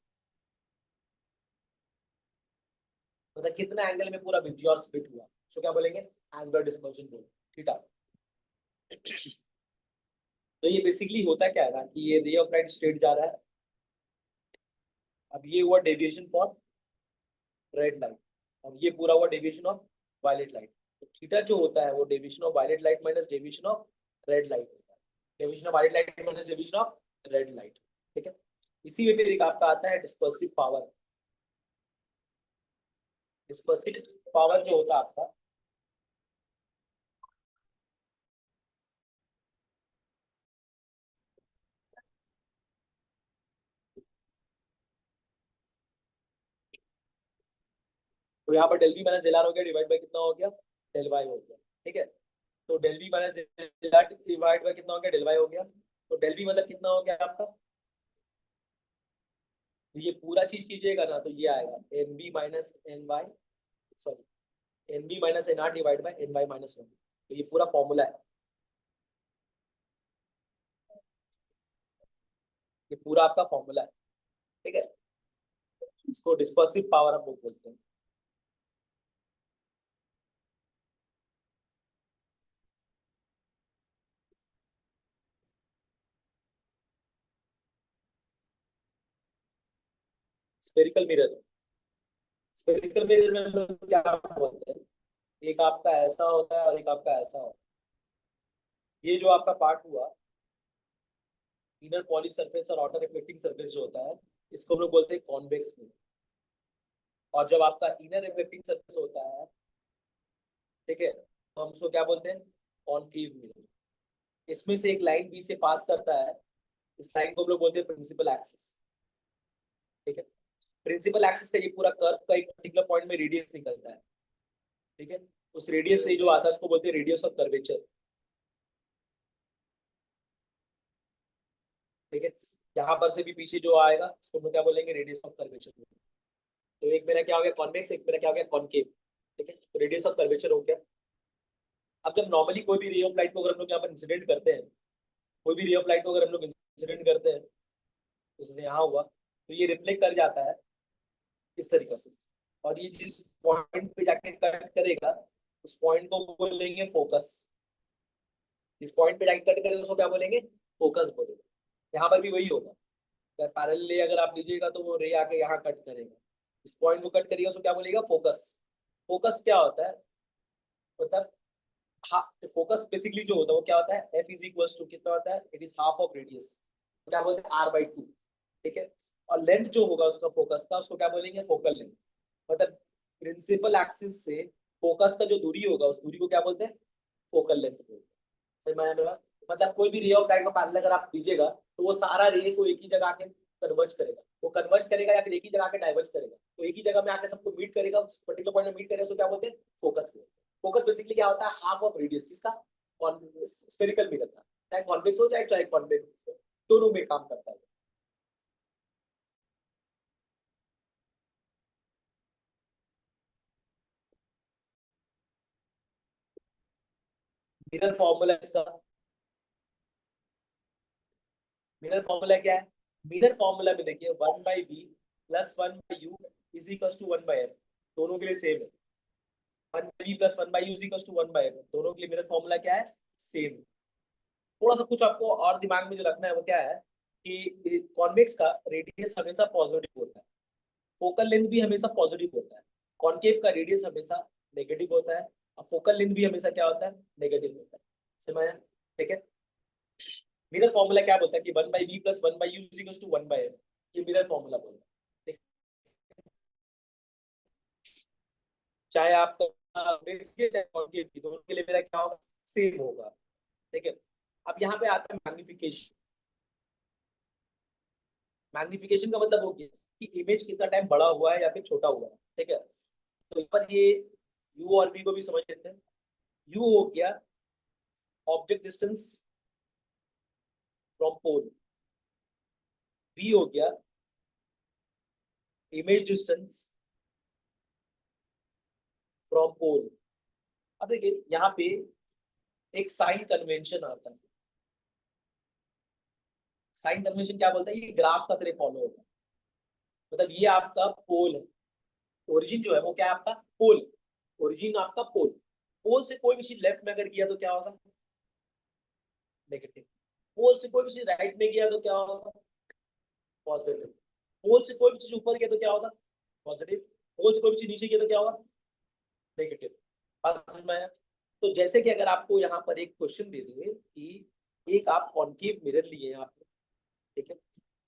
मतलब कितना एंगल में पूरा विब्जियोर स्प्लिट हुआ, तो क्या बोलेंगे, एंगुलर डिस्पर्शन बोलेंगे थीटा। तो ये बेसिकली होता क्या है ना कि ये रे ऑफ लाइट स्ट्रेट जा रहा है, अब ये हुआ डेविएशन फॉर रेड लाइट, और ये पूरा हुआ डेविएशन ऑफ वायलेट लाइट। तो थीटा जो होता है वो deviation of violet light minus deviation of red light होता है, deviation of violet light minus deviation of red light. ठीक है, इसी में फिर एक आपका आता है डिस्पर्सिव पावर। डिस्पर्सिव पावर जो होता है आपका, तो यहाँ पर del b minus del r हो गया, डिवाइड बाय कितना हो गया, डेल वाई हो गया। ठीक है, तो del b minus del r divide by कितना हो गया, डेल वाई हो गया। तो डेल बी मतलब कितना हो गया आपका, तो ये पूरा चीज कीजिएगा ना तो ये आएगा n b minus n y, sorry n b minus n r divide by n y -1। तो ये पूरा फॉर्मूला है, ये पूरा आपका फॉर्मूला है। ठीक है, इसको डिस्पर्सिव पावर हम लोग बोलते हैं। स्फेरिकल मिरर, स्फेरिकल मिरर में हम लोग क्या बोलते हैं, एक आपका ऐसा होता है और एक आपका ऐसा होता है। ये जो आपका पार्ट हुआ इनर पॉली सरफेस और आउटर रिफ्लेक्टिंग सरफेस जो होता है, इसको हम लोग बोलते हैं कॉन्वेक्स मिरर। और जब आपका इनर रिफ्लेक्टिंग सरफेस होता है, ठीक है, तो हम उसको क्या बोलते हैं, कॉनकेव मिरर। इसमें से एक लाइन बी से पास करता है, इस लाइन को हम लोग बोलते हैं प्रिंसिपल एक्सिस। ठीक है, प्रिंसिपल एक्सिस का ये पूरा कर्व का एक पर्टिकुलर पॉइंट में रेडियस निकलता है। ठीक है, उस रेडियस से जो आता है उसको बोलते हैं रेडियस ऑफ कर्वेचर। ठीक है, यहाँ पर से भी पीछे जो आएगा उसको हम लोग क्या बोलेंगे, रेडियस ऑफ कर्वेचर। तो एक मेरा क्या हो गया कॉन्वेक्स, एक मेरा क्या हो गया कॉनकेव। ठीक है, तो रेडियस ऑफ कर्वेचर हो गया। अब जब नॉर्मली कोई भी रे ऑफ लाइट को अगर हम लोग यहाँ पर इंसिडेंट करते हैं, कोई भी रे ऑफ लाइट को अगर हम लोग इंसिडेंट करते हैं, जैसे यहाँ हुआ, तो ये रिफ्लेक्ट कर जाता है इस तरीके से। और ये जिस पॉइंट पे जाके कट करेगा, उस पॉइंट को बोलेंगे फोकस। जिस पॉइंट पे जाके कट करेगा उसको क्या बोलेंगे, फोकस बोलेंगे। यहाँ पर भी वही होगा, अगर पैरेलल अगर आप लीजिएगा तो वो रे आके यहाँ कट करेगा, इस पॉइंट को कट करिएगा उसको क्या बोलेगा, फोकस। फोकस क्या होता है, मतलब हाँ, फोकस बेसिकली जो होता है वो क्या होता है, एफ इज इक्वल टू कितना होता है, it is half of radius, क्या बोलते हैं r/2। ठीक है, और लेंथ जो होगा उसका फोकस का, उसको क्या बोलेंगे, फोकल लेंथ। मतलब प्रिंसिपल एक्सिस से फोकस का जो दूरी होगा उस दूरी को क्या बोलते हैं, फोकल लेंथ बोलते हैं। समझ में आया मेरा? मतलब कोई भी रे ऑफ लाइट का पैरेलल अगर आप दीजिएगा तो वो सारा रे को एक ही जगह आके कन्वर्ज करेगा, वो कन्वर्ज करेगा या फिर एक ही जगह आके डाइवर्ज करेगा, तो एक ही जगह में आके सबको मीट करेगा, उस पर्टिकुलर पॉइंट में मीट करेगा, उसको क्या बोलते हैं, फोकस। फोकस बेसिकली क्या होता है, हाफ ऑफ रेडियस किसका, स्फेरिकल मिरर का। चाहे कॉन्वेक्स हो चाहे कॉन्वेक्स हो, दोनों में काम करता है। मिरर फॉर्मूला इसका, मिरर फॉर्मूला क्या है, मिरर फॉर्मूला में देखिए 1/v plus 1/u is equal to 1/f, दोनों के लिए सेम है। 1/v plus 1/u is equal to 1/f, दोनों के लिए मिरर फॉर्मूला क्या है, सेम। थोड़ा सा कुछ आपको और दिमाग में जो रखना है वो क्या है, कि कॉन्वेक्स का रेडियस हमेशा पॉजिटिव होता है, फोकल लेंथ भी हमेशा पॉजिटिव होता है। कॉनकेव का रेडियस हमेशा नेगेटिव होता है, और फोकल लेंथ भी हमेशा क्या होता है, नेगेटिव होता है। समझ आया? ठीक है, मिरर फॉर्मूला क्या बोलता है कि 1/v plus 1/u is equal to 1/f, ये मिरर फॉर्मूला बोलता है। ठीक है? चाहे आपका मिक्स के चाहे कॉनकेव की, दोनों के लिए मेरा क्या होगा, सेम होगा। ठीक है, अब यहाँ पे आता है मैग्निफिकेशन। मैग्निफिकेशन का मतलब हो गया कि इमेज कितना टाइम बड़ा हुआ है या फिर छोटा हुआ है। ठीक है, तो यहाँ पर ये यू और बी को भी समझ लेते हैं। यू हो गया object distance from pole, v हो गया इमेज डिस्टेंस फ्रॉम पोल। अब देखिए यहाँ पे एक साइन कन्वेंशन आता है। साइन कन्वेंशन क्या बोलता है, ये ग्राफ का तरह फॉलो होता है। मतलब ये आपका पोल है, ओरिजिन जो है वो क्या है आपका पोल, ओरिजिन आपका पोल। पोल से कोई भी चीज लेफ्ट में अगर किया तो क्या होगा, नेगेटिव। पोल से कोई भी चीज राइट में किया तो क्या होगा, पॉजिटिव। पोल से कोई भी चीज ऊपर किया तो क्या होगा, पॉजिटिव। पोल से कोई भी चीज नीचे किया तो क्या होगा, नेगेटिव। बात समझ में आया? तो जैसे कि अगर आपको यहाँ पर एक क्वेश्चन दे दें कि एक आप कॉनकेव मिरर लिए हैं आपने, ठीक है,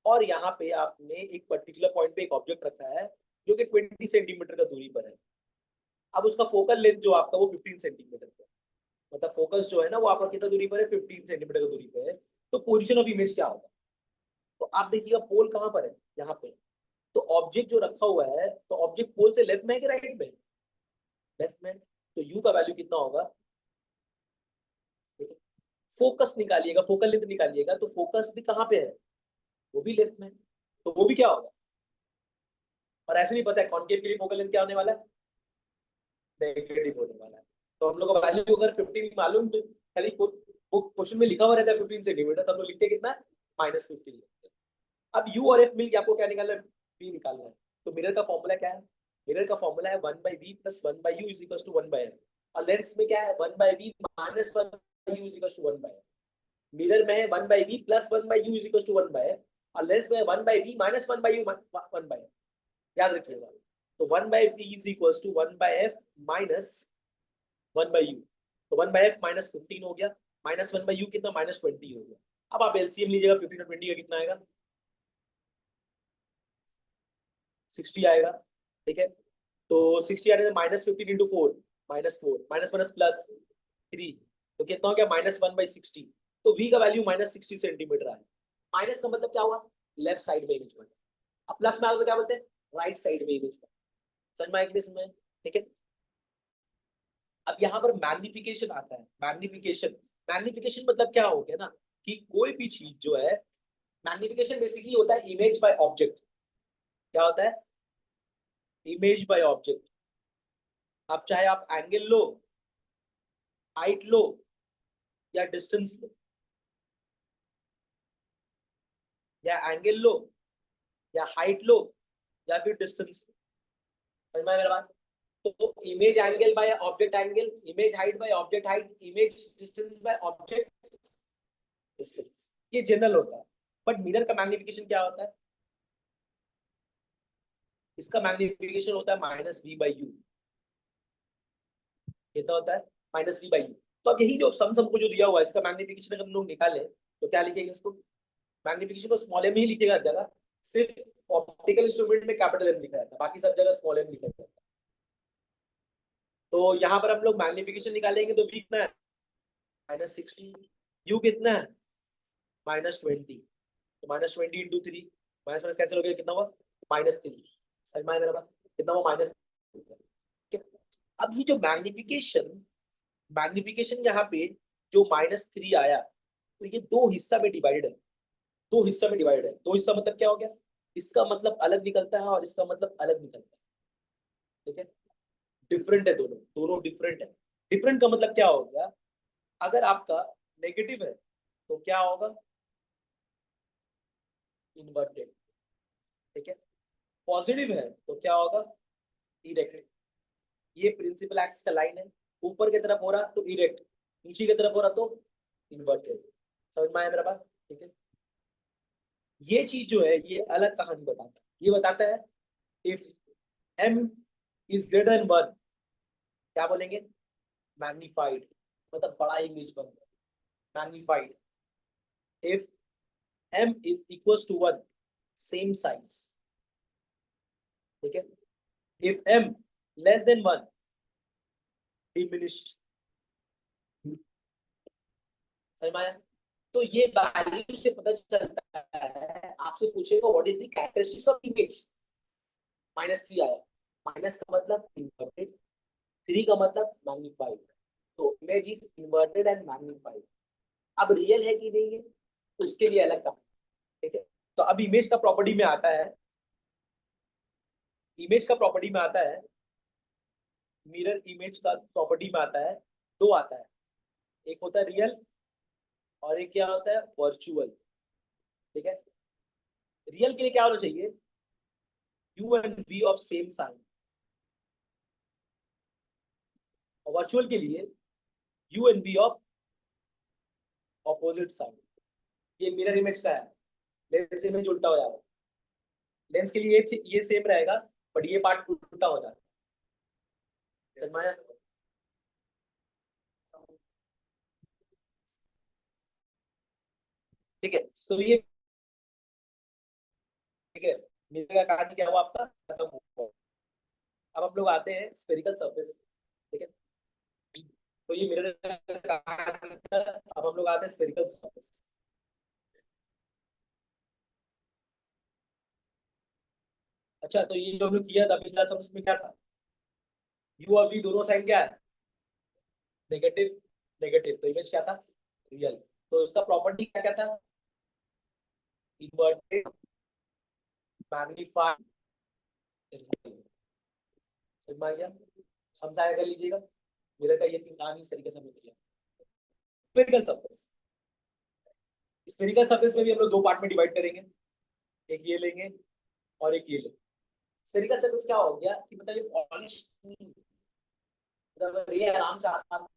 और यहाँ पे आपने एक पर्टिकुलर पॉइंट पे एक ऑब्जेक्ट रखा है जो कि 20 सेंटीमीटर का दूरी पर है। अब उसका फोकल लेंथ जो आपका वो 15 सेंटीमीटर है, मतलब फोकस जो है ना वो आपका कितना दूरी पर है, 15 सेंटीमीटर का दूरी पर है। तो पोजिशन ऑफ इमेज क्या होगा, तो आप देखिएगा पोल कहाँ पर है, यहाँ पे। तो ऑब्जेक्ट जो रखा हुआ है, तो ऑब्जेक्ट पोल से लेफ्ट में है कि राइट में, लेफ्ट में। तो यू का वैल्यू कितना होगा, ठीक है, फोकस निकालिएगा, फोकल लेंथ निकालिएगा, तो फोकस भी कहाँ पे है, वो भी लेफ्ट में, तो वो भी क्या होगा। और ऐसे भी पता है कॉनकेव के लिए फोकल लेंथ क्या होने वाला है, नेगेटिव होने वाला है। तो हम लोग का वैल्यू अगर 15 मालूम, खाली वो क्वेश्चन में लिखा हुआ रहता है 15 सेंटीमीटर, तो हम लोग लिखते हैं कितना, -15। अब यू और एफ मिल के आपको क्या निकालना है, बी निकालना है। तो मिरर का फॉर्मूला क्या है, मिरर का फॉर्मूला है 1/v plus 1/u is equal to 1/f। और लेंस में क्या है, 1/v minus 1/u is equal to 1/f। Mirror में है 1/v plus 1/u is equal to 1/f, और लेंस में है 1/v माइनस 1/u 1/f। याद रखिएगा। तो 1/p is equal to 1/f minus 1/u। तो 1/f माइनस 15 हो गया, माइनस 1/u कितना, माइनस 20 हो गया। अब आप एलसीएम लीजिएगा, 15 और 20 का कितना आएगा, 60 आएगा। ठीक है, तो 60 आने से minus 15 into 4, minus 4, minus minus plus 3, तो कितना हो गया, माइनस 1/60। तो v का वैल्यू माइनस 60 सेंटीमीटर आया। माइनस का मतलब क्या हुआ, लेफ्ट साइड में इमेज बना। अब प्लस में आया तो क्या बोलते हैं, राइट साइड में इमेज बना। समझ में आएगी इसमें? ठीक है, अब यहाँ पर मैग्निफिकेशन आता है। मैग्निफिकेशन, मैग्निफिकेशन मतलब क्या हो गया ना, कि कोई भी चीज जो है, मैग्निफिकेशन बेसिकली होता है इमेज बाय ऑब्जेक्ट। क्या होता है, इमेज बाय ऑब्जेक्ट। अब चाहे आप एंगल लो, हाइट लो, या डिस्टेंस लो, या एंगल लो, या हाइट लो, या फिर डिस्टेंस लो। समझ में आया मेरा बात? तो image angle by object angle, image height by object height, image distance by object distance, ये जनरल होता है। बट मिरर का मैग्निफिकेशन क्या होता है, इसका मैग्निफिकेशन होता है माइनस वी बाई यू। कितना होता है, माइनस वी बाई यू। तो अब यही जो सम को जो दिया हुआ है, इसका मैग्निफिकेशन अगर हम लोग निकाले तो क्या लिखेंगे इसको, मैग्निफिकेशन को स्मॉल एम ही लिखेगा हर जगह। सिर्फ ऑप्टिकल इंस्ट्रूमेंट में कैपिटल एम लिखा जाता है, बाकी सब जगह स्मॉल एम लिखा जाता है। तो यहाँ पर हम लोग मैग्निफिकेशन निकालेंगे तो वी कितना है, -60, यू कितना है, -20। तो -20 इंटू 3, माइनस माइनस कैंसिल हो गया, कितना हुआ, -3। समझ में आया मेरा बात, कितना हुआ, माइनस। अब ये जो मैग्निफिकेशन, मैग्निफिकेशन यहाँ पे जो -3 आया, तो ये दो हिस्सा में डिवाइडेड है। दो हिस्सा में डिवाइडेड है, दो हिस्सा मतलब क्या हो गया, इसका मतलब अलग निकलता है और इसका मतलब अलग निकलता है। ठीक है, डिफरेंट है, दोनों दोनों डिफरेंट है। डिफरेंट का मतलब क्या हो गया, अगर आपका नेगेटिव है तो क्या होगा, इन्वर्टेड। ठीक है, पॉजिटिव है तो क्या होगा, इरेक्ट। ये प्रिंसिपल एक्सिस का लाइन है, ऊपर की तरफ हो रहा तो इरेक्ट, नीचे की तरफ हो रहा तो इन्वर्टेड। समझ में आया मेरा बात? ठीक है, ये चीज जो है ये अलग कहानी बताता है। ये बताता है if m is greater than 1, क्या बोलेंगे, मैग्नीफाइड, मतलब बड़ा इमेज बन गया, magnified. If m is equal to 1, same size. ठीक है, if m less than 1, diminished. समझ में आया? तो ये वैल्यू से पता चलता है, आपसे पूछेगा what is the characteristics of image. -3 आया, माइनस का मतलब इन्वर्टेड, 3 का मतलब मैग्नीफाइड। तो image is inverted and magnified. अब रियल है कि नहीं है, तो उसके लिए अलग काम। ठीक है, तो अब इमेज का प्रॉपर्टी में आता है, इमेज का प्रॉपर्टी में आता है, मिरर इमेज का प्रॉपर्टी में आता है, दो आता है, एक होता है रियल और एक क्या होता है, वर्चुअल। ठीक है, रियल के लिए क्या होना चाहिए, u and v of same sign, और वर्चुअल के लिए u and v of opposite sign. ये मिरर इमेज का है, लेंस इमेज उल्टा हो जाएगा। लेंस के लिए ये सेम रहेगा, बट ये पार्ट उल्टा हो जाता है। समझ में आया? ठीक है, तो ये, ठीक है, मिरर का कार्य क्या हुआ आपका, खत्म हुआ। अब हम लोग आते हैं स्फेरिकल सरफेस। ठीक है, तो ये मिरर का कार्य था, अब हम लोग आते हैं स्फेरिकल सरफेस। अच्छा, तो ये जो हम लोग किया था पिछला सब, उसमें क्या था, यू और वी दोनों साइड क्या है, नेगेटिव, नेगेटिव, तो इमेज क्या था, रियल। तो इसका प्रॉपर्टी क्या क्या था, इन्वर्टेड, मैग्नीफाइड, रियल। समझ में आ गया? समझाया कर लीजिएगा, मिरर का ये तीन कहानी इस तरीके से हमने किया। स्फेरिकल सरफेस, स्फेरिकल सरफेस में भी हम लोग दो पार्ट में डिवाइड करेंगे, एक ये लेंगे और एक ये लेंगे। स्फेरिकल सरफेस क्या हो गया कि मतलब ये पॉलिश, मतलब रे आराम से आता है।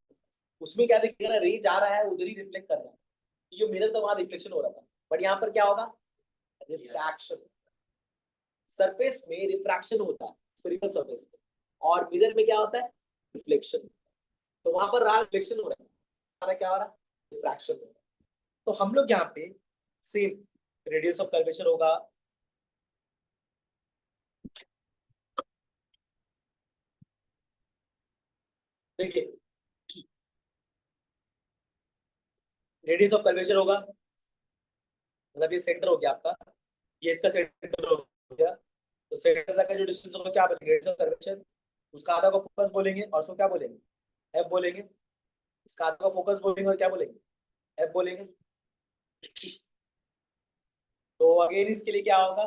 उसमें क्या दिखेगा ना, रे जा रहा है उधर ही रिफ्लेक्ट कर रहा है, जो मिरर था वहां रिफ्लेक्शन हो रहा था, बट यहाँ पर क्या होगा, रिफ्रैक्शन। सरफेस में रिफ्रैक्शन होता है स्फेरिकल सरफेस में, और मिरर में क्या होता है, रिफ्लेक्शन। तो वहां पर रहा रिफ्लेक्शन हो रहा है, हमारा क्या हो रहा है, रिफ्रैक्शन हो रहा है। तो हम लोग यहाँ पे सेम रेडियस ऑफ कर्वेचर होगा, देखिए रेडियस ऑफ कर्वेचर होगा, मतलब ये सेंटर हो गया आपका, ये इसका सेंटर हो गया। तो सेंटर तक का जो डिस्टेंस होगा क्या बोलेंगे, रेडियस ऑफ कर्वेचर। उसका आधा को फोकस बोलेंगे और उसको क्या बोलेंगे, एफ बोलेंगे। इसका आधा को फोकस बोलेंगे और क्या बोलेंगे, एफ बोलेंगे। तो अगेन इसके लिए क्या होगा,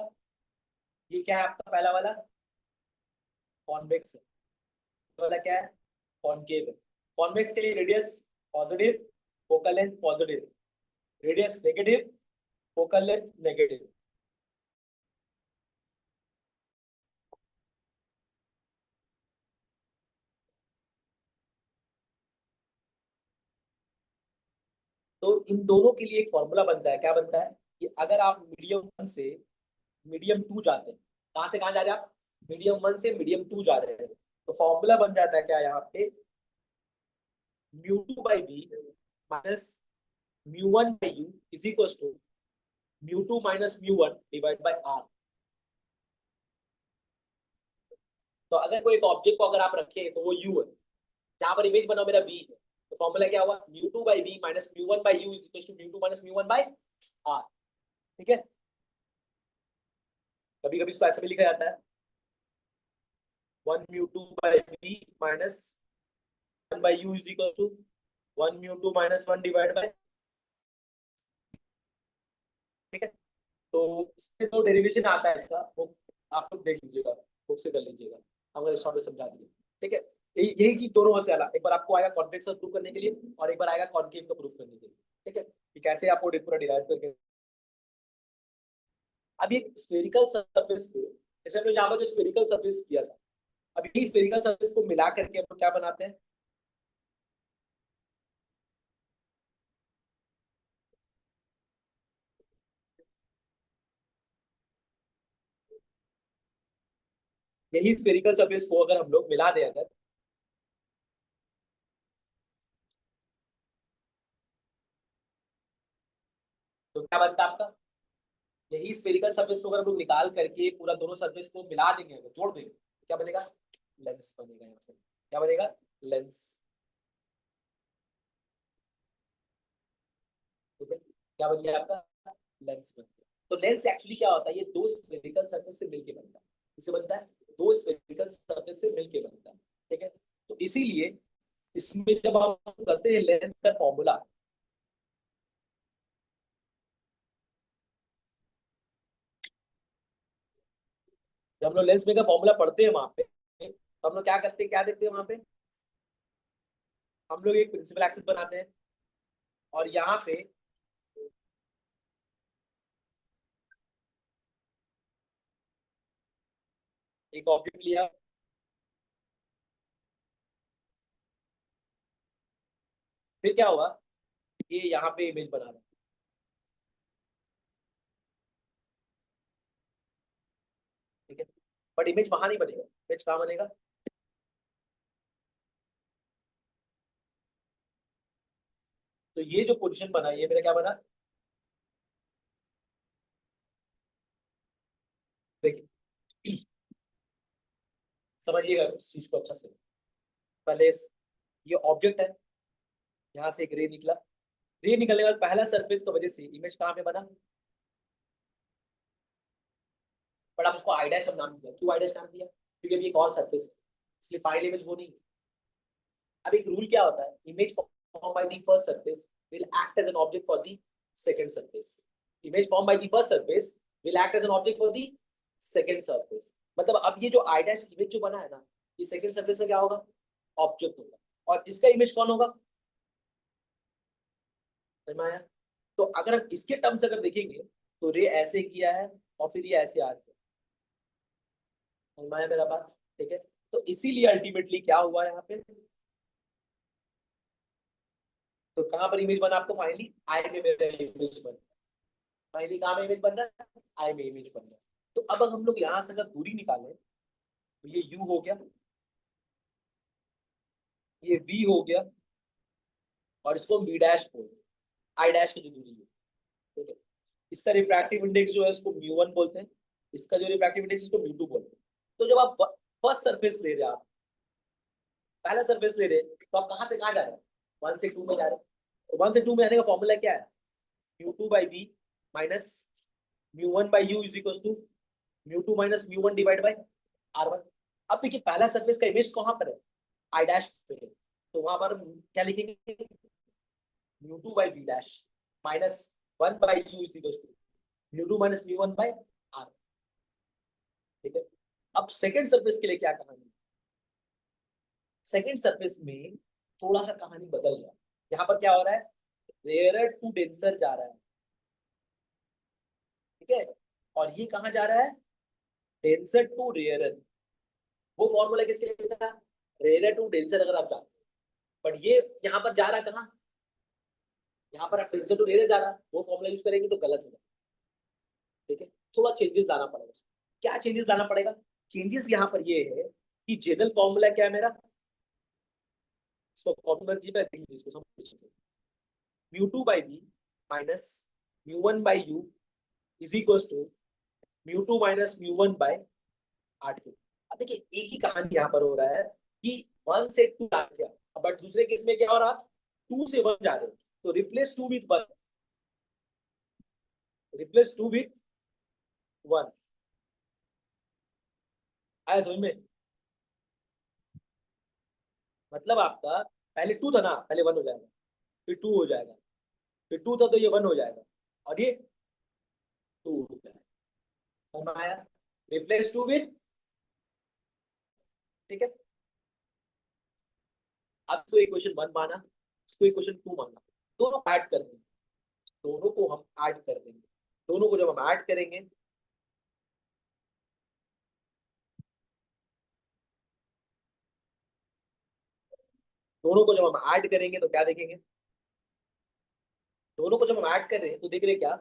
ये क्या है आपका पहला वाला कॉन्वेक्स है, ये वाला क्या है कॉनकेव है। कॉन्वेक्स के लिए radius positive, focal length positive, radius negative, focal length negative. तो इन दोनों के लिए एक फॉर्मूला बनता है, क्या बनता है कि अगर आप मीडियम वन से मीडियम टू जाते हैं, कहाँ से कहाँ जा रहे हैं आप, मीडियम वन से मीडियम टू जा रहे हैं, तो फॉर्मूला बन जाता है क्या यहाँ पे, mu two by b minus mu one by u is equal to mu two minus mu one divide by r. तो अगर कोई एक ऑब्जेक्ट को अगर आप रखें तो वो यू है, जहां पर इमेज बना मेरा बी है, तो फॉर्मूला क्या हुआ, mu two by b minus mu one by u is equal to mu two minus mu one by r. ठीक है, कभी कभी इसको ऐसे भी लिखा जाता है, one mu two by b minus one by u is equal to one mu two minus one divide by. ठीक है, तो इसमें जो डेरिवेशन आता है इसका वो आप लोग देख लीजिएगा, बुक से कर लीजिएगा, हम शॉर्ट में समझा दिए। ठीक है, यही चीज दोनों में से अलग, एक बार आपको आएगा कॉन्वेक्स का प्रूफ करने के लिए और एक बार आएगा कॉनकेव का प्रूफ करने के लिए। ठीक है, कि कैसे आपको पूरा डिराइव करके। अब ये स्फेरिकल सरफेस पे, जैसे हमने यहाँ पर जो स्फेरिकल सरफेस किया था, अब यही स्फेरिकल सरफेस को मिला करके हम लोग क्या बनाते हैं, यही स्फेरिकल सरफेस को अगर हम लोग मिला दें अगर, तो क्या बनता है आपका, यही स्फेरिकल सरफेस को अगर हम लोग निकाल करके पूरा दोनों सरफेस को मिला देंगे, अगर जोड़ देंगे, तो क्या बनेगा, लेंस बनेगा यहाँ से। क्या बनेगा, लेंस। ठीक है, क्या बन गया आपका, लेंस बन गया। तो लेंस एक्चुअली क्या होता है, ये दो स्फेरिकल सरफेस से मिलके बनता है। किससे बनता है, दो स्फेरिकल सरफेस से मिलके बनता है। ठीक है, तो इसीलिए इसमें जब हम करते हैं लेंस का फॉर्मूला, जब हम लोग लेंस में का फॉर्मूला पढ़ते हैं वहां पे, तो हम लोग क्या करते हैं, क्या देखते हैं वहां पे, हम लोग एक प्रिंसिपल एक्सिस बनाते हैं और यहाँ पे एक ऑब्जेक्ट लिया, फिर क्या हुआ, ये यहाँ पे इमेज बना रहा है। ठीक है, बट इमेज वहां नहीं बनेगा, इमेज कहाँ बनेगा, तो ये जो पोजीशन बना ये मेरा क्या बना, देखिए समझिएगा इस चीज को अच्छा से। पहले ये ऑब्जेक्ट है, यहाँ से एक रे निकला, रे निकलने के बाद पहला सरफेस की वजह से इमेज कहाँ पे बना, बट आप उसको आई डैश हम नाम दिया, क्यों आई डैश नाम दिया, क्योंकि अभी एक और सरफेस है, इसलिए फाइनल इमेज वो नहीं है। अब एक रूल क्या होता है, image form by the first surface will act as an object for the second surface, image form by the first surface will act as an object for the second surface. मतलब अब ये जो I dash image जो बना है ना, ये second surface का क्या होगा, ऑब्जेक्ट होगा, और इसका इमेज कौन होगा, समझ में आया। तो अगर हम इसके टर्म्स अगर देखेंगे, तो रे ऐसे किया है और फिर ये ऐसे आ गया, समझ में आया मेरा बात। ठीक है, तो इसीलिए अल्टीमेटली क्या हुआ यहाँ पे, तो कहां पर इमेज बना आपको, फाइनली आई में मेरा इमेज बन, फाइनली कहां में इमेज बन रहा है, आई में इमेज बन रहा है। तो अब हम लोग यहाँ से अगर दूरी निकालें तो ये u हो गया, ये v हो गया, और इसको हम v डैश बोलते हैं, i डैश की जो दूरी है। ठीक है, इसका रिफ्रैक्टिव इंडेक्स जो है उसको म्यू 1 बोलते हैं, इसका जो रिफ्रैक्टिव इंडेक्स इसको म्यू 2 बोलते हैं। तो जब आप फर्स्ट सरफेस ले रहे हैं, आप पहला सरफेस ले रहे हैं, तो आप कहाँ से कहाँ जा रहे हैं, 1 से 2 में जा रहे हैं। तो 1 से 2 में आने का फॉर्मूला क्या है, μ2/v minus μ1/u is equal to μ2 minus μ1 divide by r1। अब देखिए पहला सरफेस का इमेज कहाँ पर है, आई डैश पे है, तो वहां पर हम क्या लिखेंगे, μ2/v dash minus 1/u is equal to μ2 minus μ1/r। ठीक है, अब सेकंड सरफेस के लिए क्या कहानी, सेकंड सरफेस में थोड़ा सा कहानी बदल रहा है। यहाँ पर क्या हो रहा है, रेयरर टू डेंसर जा रहा है। ठीक है, और ये कहाँ जा रहा है, डेंसर टू रेयरर। वो फॉर्मूला किसके लिए था, रेयरर टू डेंसर अगर आप जानते हो, बट ये यहाँ पर जा रहा कहाँ, यहाँ पर आप डेंसर टू रेयरर जा रहा, वो फॉर्मूला यूज करेंगे तो गलत होगा। ठीक है, थोड़ा चेंजेस लाना पड़ेगा। क्या चेंजेस लाना पड़ेगा, चेंजेस यहाँ पर ये है कि जनरल फॉर्मूला क्या है मेरा, इसको कॉपी कर दिया, इसको समझ, μ2/v minus μ1/u is equal to μ2 minus μ1/r2। अब देखिए एक ही कहानी यहाँ पर हो रहा है कि 1 से 2 आ गया, बट दूसरे केस में क्या हो रहा, 2 से 1 जा रहे हो, तो रिप्लेस 2 विथ 1, रिप्लेस 2 विथ 1। आया समझ में, मतलब आपका पहले 2 था ना, पहले 1 हो जाएगा, फिर 2 हो जाएगा, फिर 2 था तो ये 1 हो जाएगा, और ये 2 हो जाएगा। समझ आया, रिप्लेस 2 विथ। ठीक है, अब इसको इक्वेशन 1 माना, इसको इक्वेशन 2 माना, दोनों ऐड कर देंगे, दोनों को हम ऐड कर देंगे। दोनों को जब हम ऐड करेंगे, दोनों को जब हम ऐड करेंगे तो क्या देखेंगे, दोनों को जब हम ऐड कर रहे हैं तो देख रहे हैं क्या,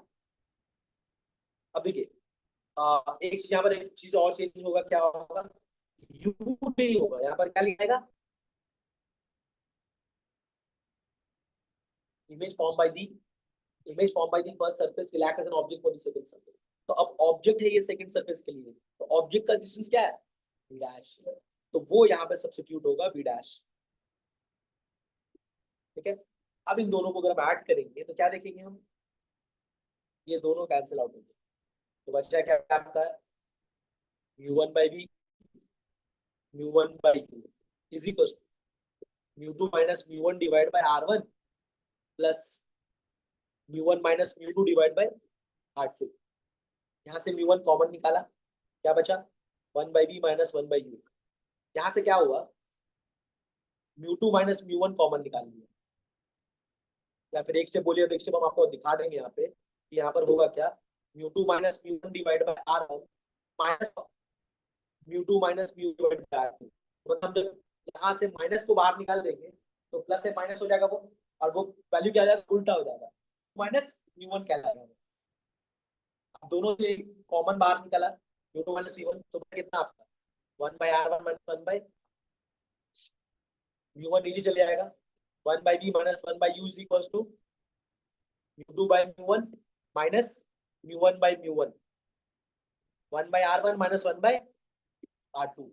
अब देखिए एक चीज यहाँ पर, एक चीज और चेंज होगा, क्या होगा, यू नहीं होगा, यहाँ पर क्या लिखेगा, image form by the, image form by the first surface will act as an object for the second surface। तो अब ऑब्जेक्ट है ये सेकंड सरफेस के लिए, तो ऑब्जेक्ट का डिस्टेंस क्या है, v डैश, तो वो यहाँ पे सब्स्टिट्यूट होगा v डैश। ठीक है, अब इन दोनों को अगर हम ऐड करेंगे तो क्या देखेंगे हम, ये दोनों कैंसिल आउट होंगे, तो बचा क्या आपका, μ1/v μ1/u is equal μ2 minus μ1 divide by r1 plus μ1 minus μ2 divide by r2। यहाँ से μ1 कॉमन निकाला, क्या बचा, 1/v माइनस 1/u। यहाँ से क्या हुआ, μ2 माइनस μ1 कॉमन निकाल लिया, या फिर एक स्टेप बोलिए तो एक स्टेप हम आपको दिखा देंगे यहाँ पे कि यहाँ पर होगा क्या, μ2 minus μ1 divide by r1 minus μ2 minus μ divide by r2। मतलब जब यहाँ से माइनस को बाहर निकाल देंगे तो प्लस से माइनस हो जाएगा वो, और वो वैल्यू क्या हो जाएगा, उल्टा हो जाएगा, माइनस μ1 कहलाएगा। अब दोनों से कॉमन बाहर निकाला, μ2 माइनस μ1, तो कितना आपका 1/r1 माइनस 1/, μ1 नीचे चले जाएगा, 1/v minus 1/u is equal to μ2 by μ1 minus μ1 by μ1, 1/r1 minus 1/r2।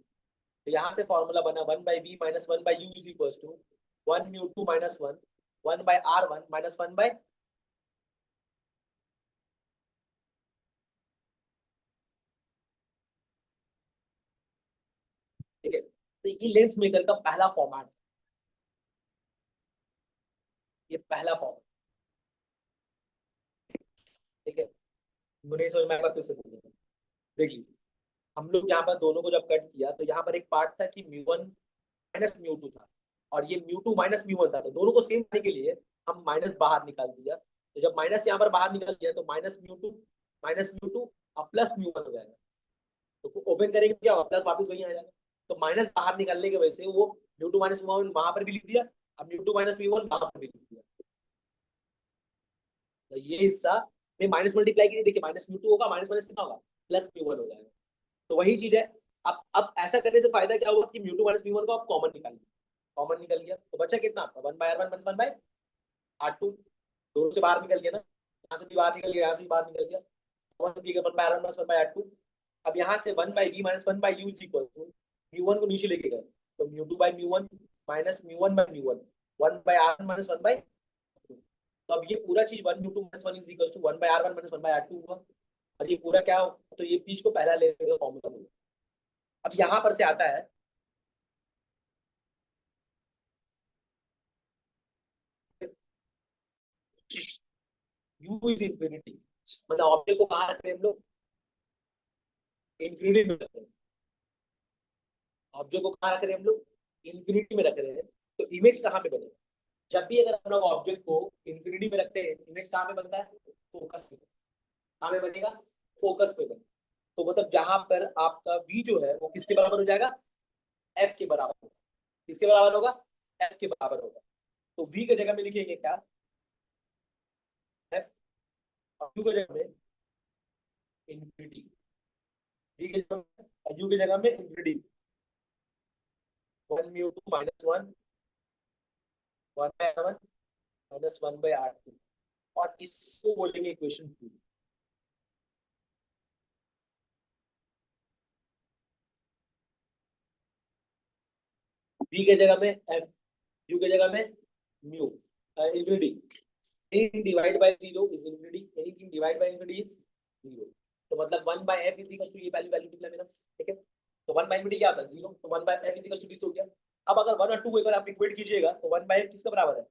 तो यहाँ से फॉर्मूला बना 1/v minus 1/u is equal to 1 μ2 minus 1 1/r1 minus 1/, ठीक है, तो ये लेंस मेकर का पहला फॉर्मेट, ये पहला फॉर्म। ठीक है, मुझे समझ में आएगा, फिर से बोलिए, देख लीजिए, हम लोग यहाँ पर दोनों को जब कट किया तो यहाँ पर एक पार्ट था कि μ1 माइनस μ2 था, और ये μ2 माइनस μ1 था, तो दोनों को सेम करने के लिए हम माइनस बाहर निकाल दिया। तो जब माइनस यहाँ पर बाहर निकाल दिया तो माइनस म्यू टू अब प्लस μ1 हो जाएगा, तो ओपन करेंगे क्या होगा, प्लस वापस वही आ जाएगा। तो माइनस बाहर निकालने की वजह से वो μ2 माइनस μ1 वहां पर भी लिख दिया, अब μ2 माइनस μ1 वहां पर भी लिख दिया, तो ये हिस्सा में माइनस मल्टीप्लाई कीजिए, देखिए माइनस म्यू टू होगा, माइनस माइनस कितना होगा, प्लस म्यू वन हो जाएगा। तो वही चीज है। अब ऐसा करने से फायदा क्या हुआ कि mu two minus mu one को आप कॉमन निकाल लिया, कॉमन निकल गया तो बचा कितना आपका, one by r one one by r two, दोनों से बाहर निकल गया ना, यहाँ से भी बाहर निकल गया, यहाँ से भी बाहर निकल गया, one by r one one by r two. अब यहाँ से one by v minus one by u is equal to mu one को नीचे लेके गए तो mu two by mu one minus mu one by mu one, one by r one minus one by two. तो अब ये पूरा चीज one mu two minus one is equal to one by r one minus one by are to हुआ, और ये पूरा क्या हो, तो ये चीज को पहला लेने का फॉर्मूला बोलो। अब यहाँ पर से आता है u इज इंफिनिटी, मतलब ऑब्जेक्ट को कहाँ रख रहे हैं हम लोग, इंफिनिटी में रख रहे हैं। ऑब्जेक्ट को कहाँ रख रहे हैं हम लोग, इंफिनिटी में रख रहे हैं। तो इमेज कहाँ पे बनेगा, जब भी अगर हम लोग ऑब्जेक्ट को इंफिनिटी में रखते हैं, इमेज कहाँ पे बनता है, फोकस में। कहाँ पे बनेगा, फोकस पे बनेगा। तो मतलब जहां पर आपका v जो है वो किसके बराबर हो जाएगा, f के बराबर होगा। किसके बराबर होगा, f के बराबर होगा। तो v की जगह में लिखेंगे क्या, f, और u की जगह में इंफिनिटी, v की जगह में u की जगह में infinity, one mu two minus one, one by one minus one by r two, और इसको बोलेंगे इक्वेशन टू। v के जगह में f, u के जगह में mu, infinity. anything divided by zero is infinity, anything divided by infinity is zero। तो मतलब one by f is equal to ये वैल्यू वैल्यू निकला मेरा, ठीक है। तो वन बाय इंफिनिटी क्या होता है, जीरो, तो one by f is equal to this हो गया। अब अगर वन और टू अगर आप इक्वेट कीजिएगा तो वन बाय एफ किसका बराबर है,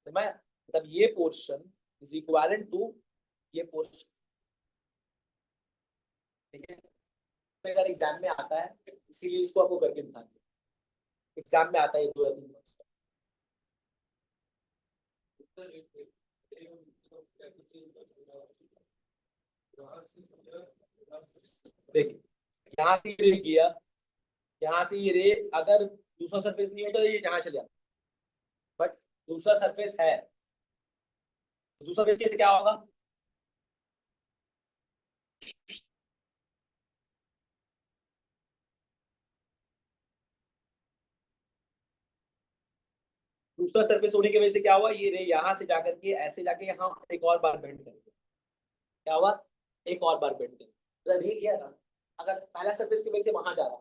समझ में? मतलब ये पोर्शन इज इक्विवेलेंट टू ये पोर्शन, ठीक है। तो अगर एग्जाम में आता है इसीलिए इसको आपको करके दिखाते हैं, एग्जाम में आता है ये दो या तीन मार्क्स। देखिए यहाँ से ये किया, यहाँ से ये रे अगर दूसरा सरफेस नहीं होता तो ये यहाँ चले जाता, बट दूसरा सरफेस है, दूसरा सरफेस से क्या होगा, दूसरा सरफेस होने की वजह से क्या हुआ, ये रे यहाँ से जाकर के ऐसे जाके यहाँ एक और बार बेंड करेंगे, क्या हुआ, एक और बार बेंड करेंगे। मतलब ये क्या ना, अगर पहला सरफेस की वजह से वहां जा रहा,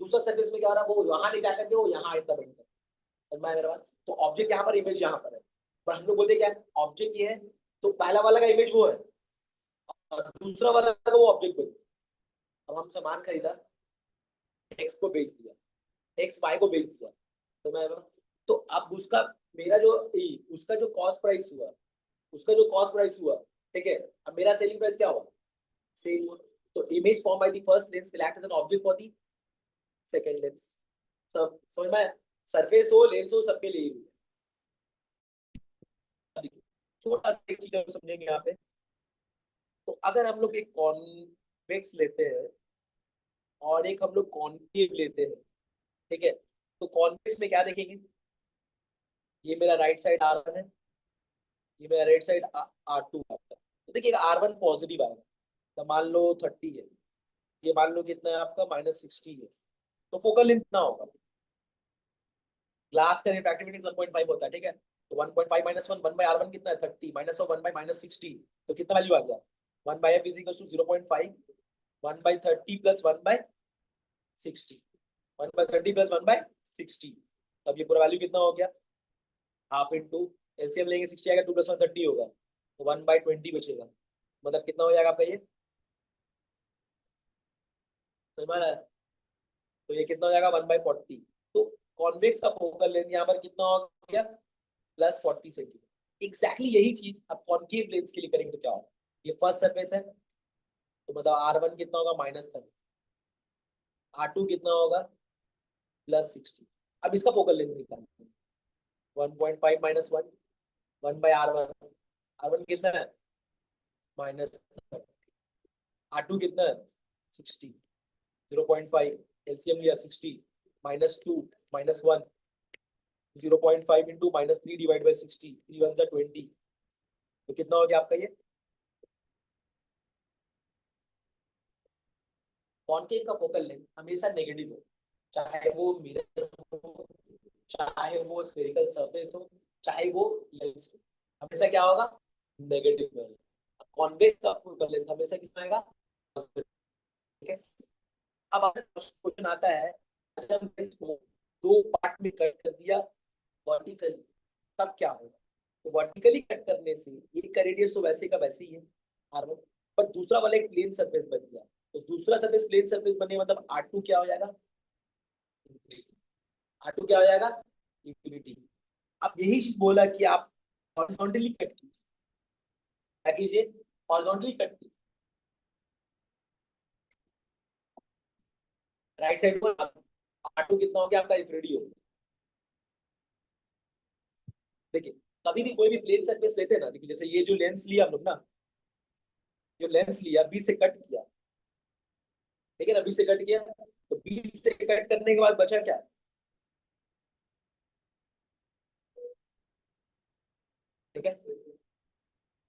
दूसरा सरफेस में क्या हो रहा, वो वहां नहीं जाकर के वो यहाँ इतना बेंड कर, समझ में आया मेरा बात। तो ऑब्जेक्ट यहाँ पर, इमेज यहाँ पर है, पर हम लोग बोलते क्या ऑब्जेक्ट ये है, तो पहला वाला का इमेज वो है और दूसरा वाला का वो ऑब्जेक्ट बन। अब हम सामान खरीदा, एक्स को बेच दिया, एक्स वाई को बेच दिया, तो मैं, तो अब उसका, मेरा जो उसका जो कॉस्ट प्राइस हुआ, उसका जो कॉस्ट प्राइस हुआ, ठीक है, अब मेरा सेलिंग प्राइस क्या हुआ, सेल हुआ। तो image form by the first lens will act as an object for the second lens. सब समझ में, सरफेस हो लेंस हो सबके लिए ही है। छोटा सा एक चीज हम समझेंगे यहाँ पे। तो अगर हम लोग एक कॉन्वेक्स लेते हैं और एक हम लोग कॉन्केव लेते हैं, ठीक है, तो कॉन्वेक्स में क्या देखेंगे, ये मेरा राइट साइड आर वन है, ये मेरा राइट साइड आर टू आता है। तो देखिएगा आर वन पॉजिटिव आएगा, तो मान लो 30 है, ये मान लो कितना है आपका -60 है, तो फोकल लेंथ कितना होगा, ग्लास का रिफ्रैक्टिव इंडेक्स 1.5 होता है, ठीक है। तो 1.5 minus one, one by r one कितना है 30, माइनस ऑफ वन बाई -60, तो कितना वैल्यू आ गया, one by f is equal to 0.5, one by 30 plus one by 60, one by 30 plus one by 60। अब ये पूरा वैल्यू कितना हो गया, हाफ इंटू एलसीएम लेंगे 60 आएगा, 2 प्लस 1 30 होगा, तो 1/20 बचेगा, मतलब कितना हो जाएगा आपका ये, समझ में आ रहा है? तो ये कितना हो जाएगा 1/40। तो कॉन्वेक्स का फोकल लेंथ यहाँ पर कितना हो गया, +40 सेंटीमीटर। एग्जैक्टली यही चीज अब कॉन्केव लेंस के लिए करेंगे तो क्या होगा, ये फर्स्ट सरफेस है, तो मतलब R1 कितना होगा -30, R2 कितना होगा +60। अब इसका फोकल लेंथ निकालना है, 1.5 minus one, one by r one कितना है -30, R2 कितना है 60, 0.5 एलसीएम लिया 60, -2 -1 0.5 इंटू -3 डिवाइड बाई 60, 3 वन 20, तो कितना हो गया आपका ये? कॉन्केव का फोकल लेंथ हमेशा नेगेटिव हो, चाहे वो मिरर हो, चाहे वो स्फेरिकल सरफेस हो, चाहे वो लेंस हो, हमेशा क्या होगा? नेगेटिव में होगा। कॉन्वेक्स का फोकल लेंथ हमेशा कितना आएगा? पॉजिटिव। ठीक है। अब अगर क्वेश्चन आता है, अगर हम लेंस को दो पार्ट में कट कर दिया वर्टिकली, तब क्या होगा? तो वर्टिकली कट करने से एक का रेडियस तो वैसे का वैसे ही है R1, पर दूसरा वाला एक प्लेन सरफेस बन गया, तो दूसरा सरफेस प्लेन सरफेस बनने मतलब R2 क्या हो जाएगा? R2 क्या हो जाएगा? इंफिनिटी। अब यही चीज बोला कि आप हॉरिजॉन्टली कट कीजिए, क्या कीजिए? हॉरिजॉन्टली कट कीजिए, राइट साइड को R2 कितना हो गया आपका? इंफिनिटी हो गया। देखिए, कभी भी कोई भी प्लेन सरफेस लेते हैं ना, देखिए जैसे ये जो लेंस लिया हम लोग ना, जो लेंस लिया बी से कट किया, ठीक है ना, बी से कट किया, तो बी से कट करने के बाद बचा क्या? ठीक है,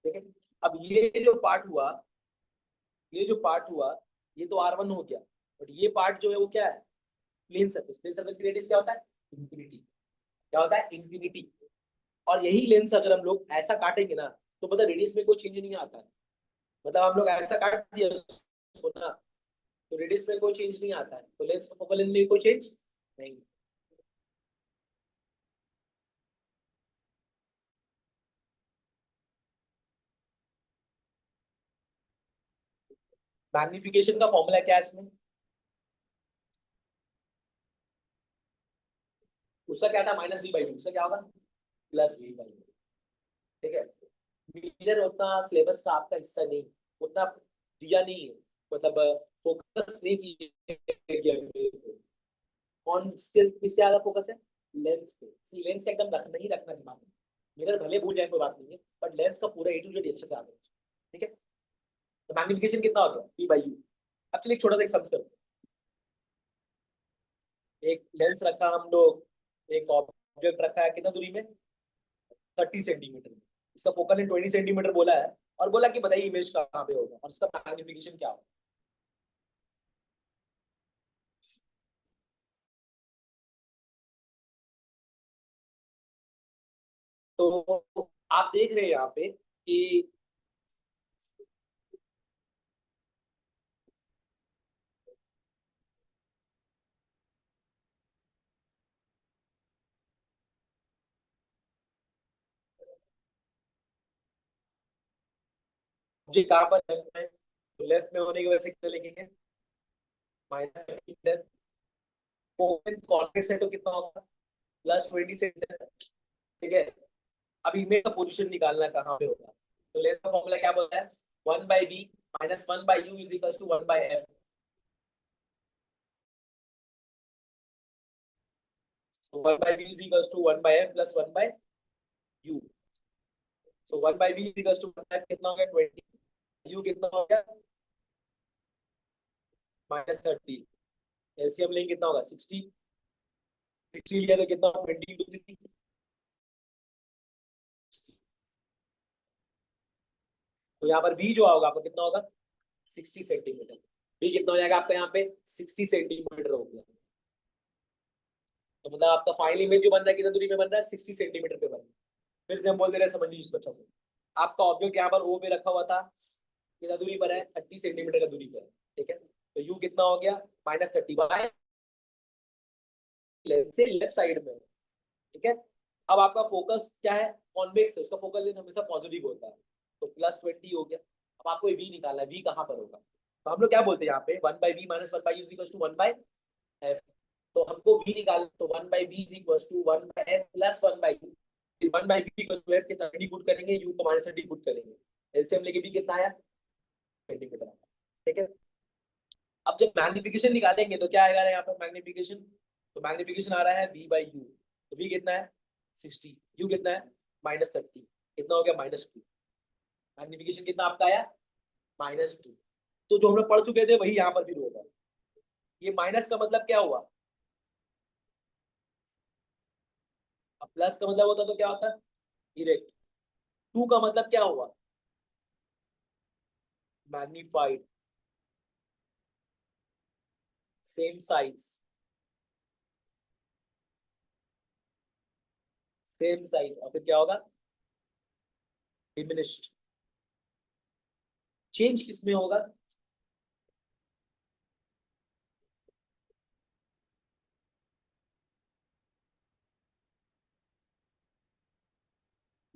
ठीक है। अब ये जो पार्ट हुआ, ये जो पार्ट हुआ, ये तो R1 हो गया, बट ये पार्ट जो है वो क्या है? Plane surface. प्लेन सरफेस की रेडियस क्या होता है? इंफिनिटी। क्या होता है? इंफिनिटी। और यही लेंस अगर हम लोग ऐसा काटेंगे ना, तो पता रेडियस में कोई चेंज नहीं आता है। मतलब हम लोग ऐसा काट दिया उसको ना, तो रेडियस में कोई चेंज नहीं आता है, तो लेंस फोकल लेंथ में कोई चेंज नहीं। मैग्निफिकेशन का फॉर्मूला क्या है इसमें? उसका क्या था? -v/u। उसका क्या होगा? +v/u। ठीक है। मीरर उतना सिलेबस का आपका हिस्सा नहीं, उतना दिया नहीं है, मतलब फोकस नहीं किया गया। कौन किस पे ज्यादा फोकस है? लेंस पे। लेंस का एकदम रखना ही रखना दिमाग में। मिरर भले भूल जाए कोई बात नहीं है, बट लेंस का पूरा A to Z अच्छे से आता है। ठीक है। तो मैग्निफिकेशन कितना हो गया? V/u। अब चलिए एक छोटा सा एक समझ करते हैं। एक लेंस रखा हम लोग, एक ऑब्जेक्ट रखा है कितना दूरी में? 30 सेंटीमीटर में। इसका फोकल लेंथ 20 सेंटीमीटर बोला है, और बोला कि बताइए इमेज कहाँ पे होगा और उसका मैग्निफिकेशन क्या होगा। तो आप देख रहे हैं यहाँ पे कि मुझे कहाँ पर लेफ्ट में, तो लेफ्ट में होने की वजह से कितना लिखेंगे? -30। कॉन्वेक्स है तो कितना होगा? +20 सेंटीमीटर। ठीक है। अब इमेज का पोजीशन निकालना कहाँ पे होगा, तो लेंस का फॉर्मूला क्या बोलता है? 1/b -1/u is equal to 1/f। So 1/b is equals to 1/f plus 1/u। So 1/b is equals to 1/f कितना हो गया? 20। u कितना हो गया? -30। एलसीएम लेंगे कितना होगा? 60। 60 लिया तो कितना? 20 × 3। तो यहाँ पर v जो होगा आपका कितना होगा? 60 सेंटीमीटर। v कितना हो जाएगा आपका यहाँ पे? 60 सेंटीमीटर हो गया। तो मतलब आपका फाइनल इमेज जो बन रहा है कितना दूरी पे बन रहा है? 60 सेंटीमीटर पे बन रहा है। फिर से हम बोल दे रहे हैं, समझ लीजिए इसको अच्छा से। आपका ऑब्जेक्ट यहाँ पर ओ पे रखा हुआ था, कितना दूरी पर है? 30 सेंटीमीटर का दूरी पर है। ठीक है। तो यू कितना हो गया? -30। लेंस से लेफ्ट साइड में। ठीक है। अब आपका फोकस क्या है? कॉन्वेक्स है, उसका फोकल लेंथ हमेशा पॉजिटिव होता है, तो +20 हो गया। अब आपको वी निकालना है, वी कहाँ पर होगा? तो हम लोग क्या बोलते हैं यहाँ पे? 1/b - 1/u is equal to 1/f। तो हमको v निकालना, तो 1/b is equal to 1/f plus 1/u। फिर 1/b इक्वल टू f के 30 पुट करेंगे, u को -30 पुट करेंगे, एलसीएम लेके v कितना आया? सेंटीमीटर। ठीक है। अब जब मैग्निफिकेशन निकालेंगे तो क्या आएगा यहाँ पर मैग्निफिकेशन? तो मैग्निफिकेशन आ रहा है v/u। तो v कितना है? 60। u कितना है? -30। कितना हो गया? -2। मैग्निफिकेशन कितना आपका आया? -2। तो जो हम लोग पढ़ चुके थे वही यहाँ पर भी होगा। ये माइनस का मतलब क्या हुआ? अब प्लस का मतलब होता तो क्या होता है, इरेक्ट। टू का मतलब क्या हुआ, magnified, same size, same size, और फिर क्या होगा, डिमिनिश्ड। चेंज किसमें होगा,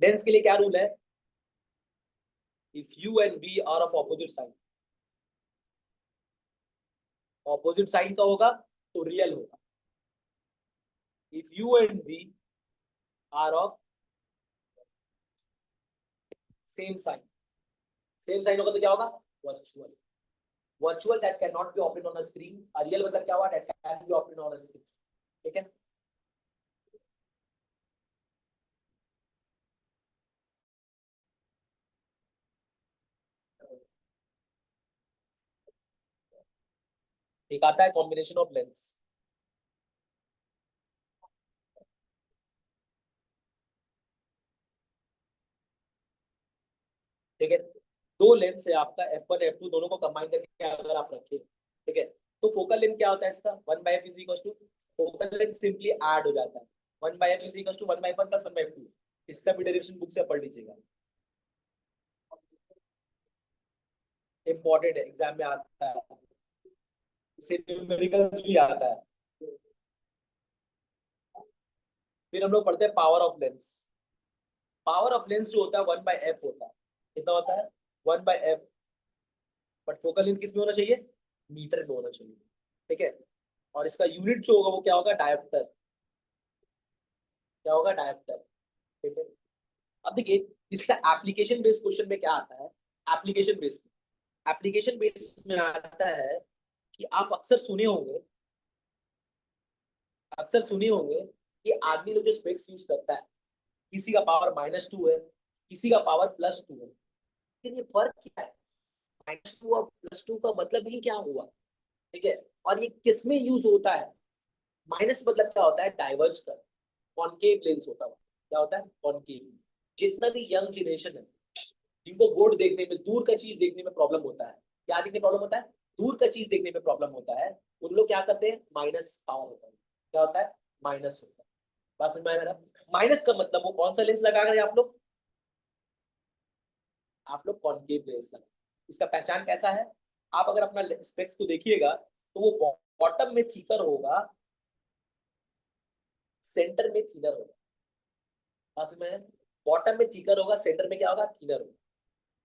डेंस के लिए क्या रूल है, if u and v are of opposite side, opposite side का होगा तो रियल होगा। If u and v are of same side, same side होगा तो क्या होगा, virtual. Virtual that can not be open on a screen, real मतलब क्या हुआ, that can be open on a screen. ठीक है, एक आता है कॉम्बिनेशन ऑफ लेंस। ठीक है, दो लेंस है आपका f1 f2, दोनों को कंबाइन करके अगर आप रखें, ठीक है, तो फोकल लेंथ क्या होता है इसका, 1/f is equal to, focal length simply add हो जाता है, 1/f is equal to 1/1 plus 1/2। इसका भी डेरिवेशन बुक से पढ़ लीजिएगा, इंपॉर्टेंट है, एग्जाम में आता है, इससे न्यूमेरिकल्स भी आता है। फिर हम लोग पढ़ते हैं power of lens. Power of lens जो होता है 1/f होता है, कितना होता है, 1/f। बट फोकल लेंथ किस में होना चाहिए, मीटर में होना चाहिए। ठीक है, और इसका यूनिट जो होगा वो क्या होगा, डायोप्टर, क्या होगा, डायोप्टर। ठीक है, अब देखिए इसका एप्लीकेशन बेस्ड क्वेश्चन में क्या आता है, एप्लीकेशन बेस्ड, एप्लीकेशन बेस्ड में आता है कि आप अक्सर सुने होंगे कि आदमी लोग जो स्पेक्स यूज करता है, किसी का पावर -2 है, किसी का पावर +2 है, लेकिन ये फर्क क्या है, -2 और +2 का मतलब ही क्या हुआ। ठीक है, और ये किस में यूज होता है, माइनस मतलब क्या होता है, डाइवर्ज कर, कॉनकेव लेंस होता है, क्या होता है, कॉनकेव। जितना भी यंग जनरेशन है, जिनको बोर्ड देखने में, दूर का चीज देखने में प्रॉब्लम होता है, क्या देखने प्रॉब्लम होता है, दूर का चीज देखने में प्रॉब्लम होता है, उन लोग क्या करते हैं, माइनस पावर होता है, क्या होता है, माइनस होता है। बात समझ में आया मेरा, माइनस का मतलब वो कौन सा लेंस लगा रहे हैं आप लोग, आप लोग कॉनकेव लेंस लगा। इसका पहचान कैसा है, आप अगर अपना स्पेक्स को देखिएगा तो वो बॉटम में थिकर होगा, सेंटर में थिनर होगा। बात समझ में, बॉटम में थिकर होगा, सेंटर में क्या होगा, थिनर होगा।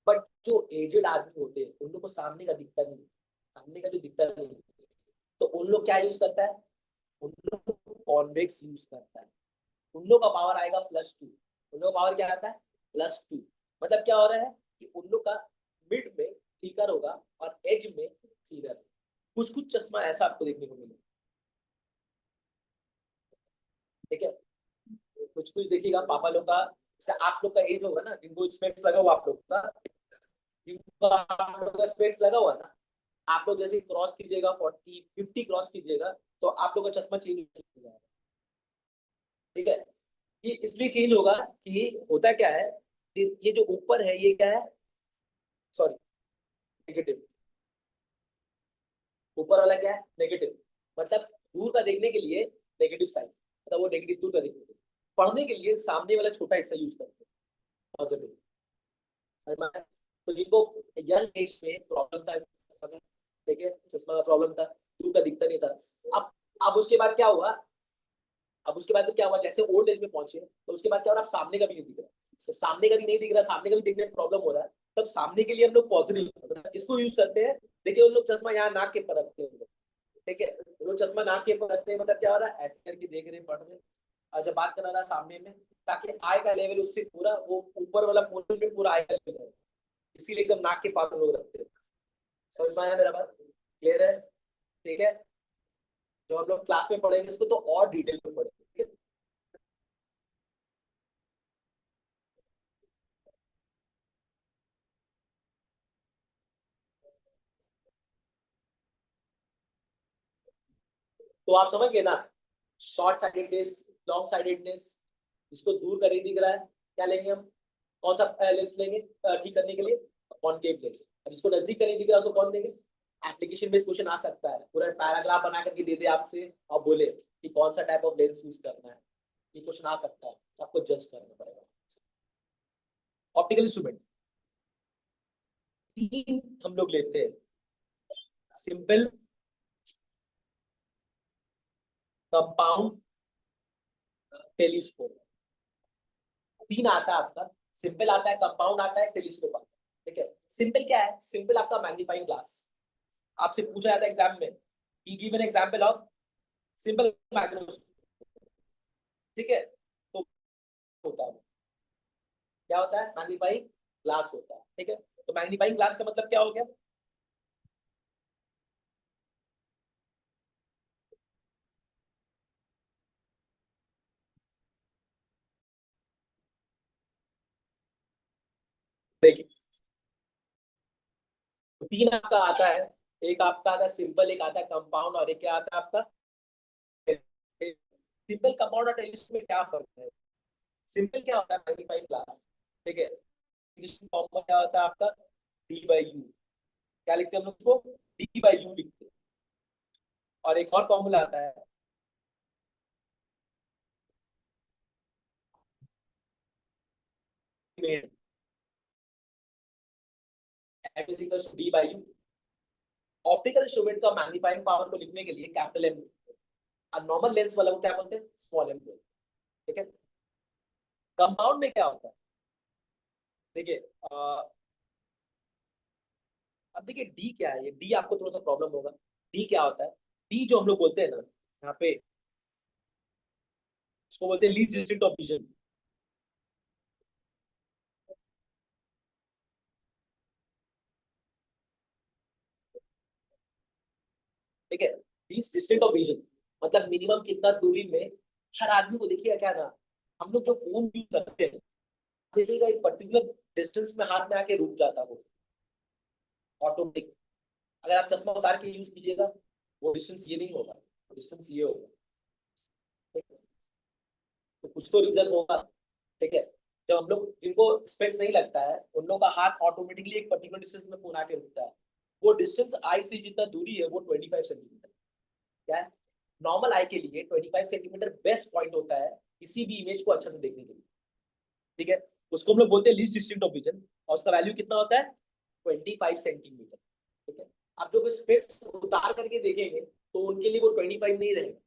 बट जो एजेड आदमी होते हैं उन लोग को सामने का दिखता नहीं, सामने का जो दिखता नहीं, तो उन लोग क्या यूज करता है, उन लोग कॉन्वेक्स यूज करता है, उन लोग का पावर आएगा +2, उन लोग का पावर क्या आता है, +2। मतलब क्या हो रहा है कि उन लोग का मिड में थिकर होगा और एज में थिनर। कुछ कुछ चश्मा ऐसा आपको देखने को मिलेगा। ठीक है, कुछ कुछ देखिएगा पापा लोग का, जैसे आप लोग का एज होगा ना, जिनको स्पेक्स लगा हुआ आप लोग का, जिनको आप लोग का स्पेक्स लगा हुआ ना, आप लोग जैसे क्रॉस कीजिएगा 40 50 क्रॉस कीजिएगा, तो आप लोग का चश्मा चेंज हो जाएगा। ठीक है, ये इसलिए चेंज होगा कि होता क्या है, ये जो ऊपर है ये क्या है, सॉरी, नेगेटिव, ऊपर वाला क्या है, नेगेटिव, मतलब दूर का देखने के लिए नेगेटिव साइड, मतलब वो नेगेटिव दूर का देखने के लिए, पढ़ने के लिए सामने वाला छोटा हिस्सा यूज करते हैं, पॉजिटिव। समझ में आया? तो जिनको यंग एज में प्रॉब्लम था, ठीक है, चश्मा का प्रॉब्लम था, दूर का दिखता नहीं था, अब अब उसके बाद क्या हुआ, अब उसके बाद तो क्या हुआ, जैसे ओल्ड एज में पहुंचे तो उसके बाद क्या हो रहा है, अब सामने का भी नहीं दिख रहा, तो सामने का भी नहीं दिख रहा, सामने का भी देखने में प्रॉब्लम हो रहा है, तब सामने के लिए हम लोग पॉजिटिव मतलब इसको यूज करते हैं। देखिए उन लोग चश्मा यहाँ नाक के पर रखते हैं, ठीक है, उन लोग चश्मा नाक के पर रखते हैं, मतलब क्या हो रहा है, ऐसे करके देख रहे पढ़ रहे, और जब बात कर रहा है सामने में, ताकि आय का लेवल उससे पूरा वो ऊपर वाला पोर्शन में पूरा आय का लेवल है, इसीलिए एकदम नाक के पास हम लोग रखते हैं। समझ में आया मेरा बात, क्लियर है। ठीक है, जो हम लोग क्लास में पढ़ेंगे इसको तो और डिटेल में पढ़ेंगे, ठीक है? तो आप समझ गए ना, शॉर्ट साइडेडनेस, लॉन्ग साइडेडनेस, इसको दूर कर ही दिख रहा है, क्या लेंगे हम, कौन सा लेंस लेंगे ठीक करने के लिए, कॉनकेव लेंगे। अब इसको नजदीक करने दिख रहा है, उसको कौन देंगे। एप्लीकेशन बेस्ड क्वेश्चन आ सकता है, पूरा पैराग्राफ बना करके दे दे आपसे और बोले कि कौन सा टाइप ऑफ लेंस यूज करना है, ये क्वेश्चन आ सकता है, तो आपको जज करना पड़ेगा। ऑप्टिकल इंस्ट्रूमेंट तीन हम लोग लेते हैं, सिंपल, कंपाउंड, टेलीस्कोप। तीन आता है आपका, सिंपल आता है, कंपाउंड आता है, टेलीस्कोप आता है। ठीक है, सिंपल क्या है, सिंपल आपका मैग्नीफाइंग ग्लास। आपसे पूछा जाता है एग्जाम में कि give an example of simple microscope. ठीक है, तो होता है, क्या होता है, मैग्नीफाइंग ग्लास होता है। ठीक है, तो मैग्नीफाइंग ग्लास का मतलब क्या हो गया, देखिए तीन आपका आता है, एक आपका आता है सिंपल, एक आता है कंपाउंड, और एक क्या आता है आपका, सिंपल, कंपाउंड और टेलीस्कोप में क्या फर्क है। सिंपल क्या होता है, मैग्नीफाइंग ग्लास। ठीक है, फॉर्म में क्या होता है आपका, डी बाई यू, क्या लिखते हैं हम लोग उसको, डी बाई यू लिखते हैं। और एक और फॉर्मूला आता है, f is equal to d by u. Optical instrument का मैग्नीफाइंग पावर को लिखने के लिए कैपिटल एम, और नॉर्मल लेंस वाला को क्या बोलते हैं, स्मॉल एम। ठीक है, कंपाउंड में क्या होता है, देखिए अब देखिए डी क्या है, ये डी आपको थोड़ा सा प्रॉब्लम होगा। डी क्या होता है, डी जो हम लोग बोलते हैं ना यहाँ पे, उसको बोलते हैं लीस्ट डिस्ट्रिक्ट ऑफ विजन। ठीक है, लीस्ट डिस्टेंस ऑफ विजन मतलब मिनिमम कितना दूरी में हर आदमी को, देखिएगा क्या ना, हम लोग जो फोन यूज करते हैं, देखिएगा एक पर्टिकुलर डिस्टेंस में हाथ में आके रुक जाता है वो ऑटोमेटिक। अगर आप चश्मा उतार के यूज कीजिएगा, वो डिस्टेंस ये नहीं होगा, डिस्टेंस ये होगा। ठीक है? तो कुछ तो रीजन होगा। ठीक है, जब हम लोग जिनको स्पेक्स नहीं लगता है, उन लोगों का हाथ ऑटोमेटिकली एक पर्टिकुलर डिस्टेंस में फोन आके रुकता है। वो डिस्टेंस आई से जितना दूरी है वो 25 सेंटीमीटर। क्या है, नॉर्मल आई के लिए 25 सेंटीमीटर बेस्ट पॉइंट होता है किसी भी इमेज को अच्छा से देखने के लिए। ठीक है, उसको हम लोग बोलते हैं लीस्ट डिस्टेंस ऑफ विजन, और उसका वैल्यू कितना होता है, 25 सेंटीमीटर। ठीक है, आप जो स्पेक्स उतार करके देखेंगे तो उनके लिए वो 25 नहीं रहेगा,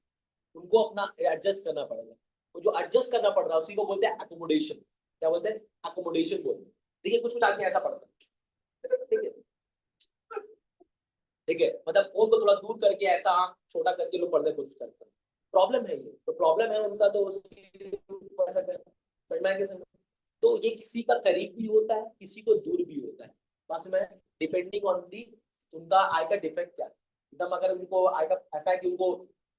उनको अपना एडजस्ट करना पड़ेगा। तो जो एडजस्ट करना पड़ रहा है उसी को बोलते हैं अकोमोडेशन। क्या बोलते हैं, अकोमोडेशन बोलते हैं। देखिए कुछ कुछ आदमी ऐसा पड़ता है। ठीक है, ठीक है, मतलब फोन को थोड़ा दूर करके ऐसा आंख छोटा करके लोग पढ़ने की कोशिश करते हैं, प्रॉब्लम है ये, तो प्रॉब्लम है उनका, तो उसकी ऐसा करें, समझ में आया क्या, समझ। तो ये किसी का करीब भी होता है, किसी को दूर भी होता है, बस में डिपेंडिंग ऑन दी उनका आई का डिफेक्ट क्या है। एकदम अगर उनको आई का ऐसा है कि उनको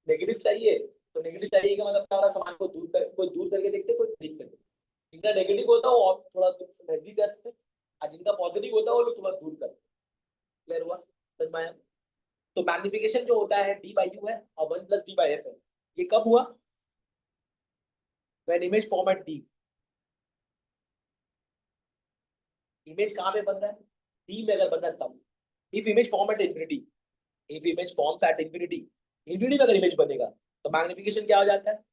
नेगेटिव चाहिए, तो नेगेटिव चाहिए का मतलब क्या हो रहा है, सामान को दूर कर, कोई दूर करके देखते, कोई करीब करके। जिनका नेगेटिव होता है वो और थोड़ा नजदीक करते हैं, और जिनका पॉजिटिव होता है वो लोग थोड़ा दूर करते हैं। क्लियर हुआ, समझ में आया। तो मैग्निफिकेशन जो होता है डी बाई यू है, और one plus D by F है। ये कब हुआ, when image format D, image कहाँ पे बन रहा है, डी में अगर बन रहा है तब। If image form at infinity, if image forms at infinity, infinity में अगर इमेज बनेगा तो मैग्निफिकेशन क्या हो जाता है,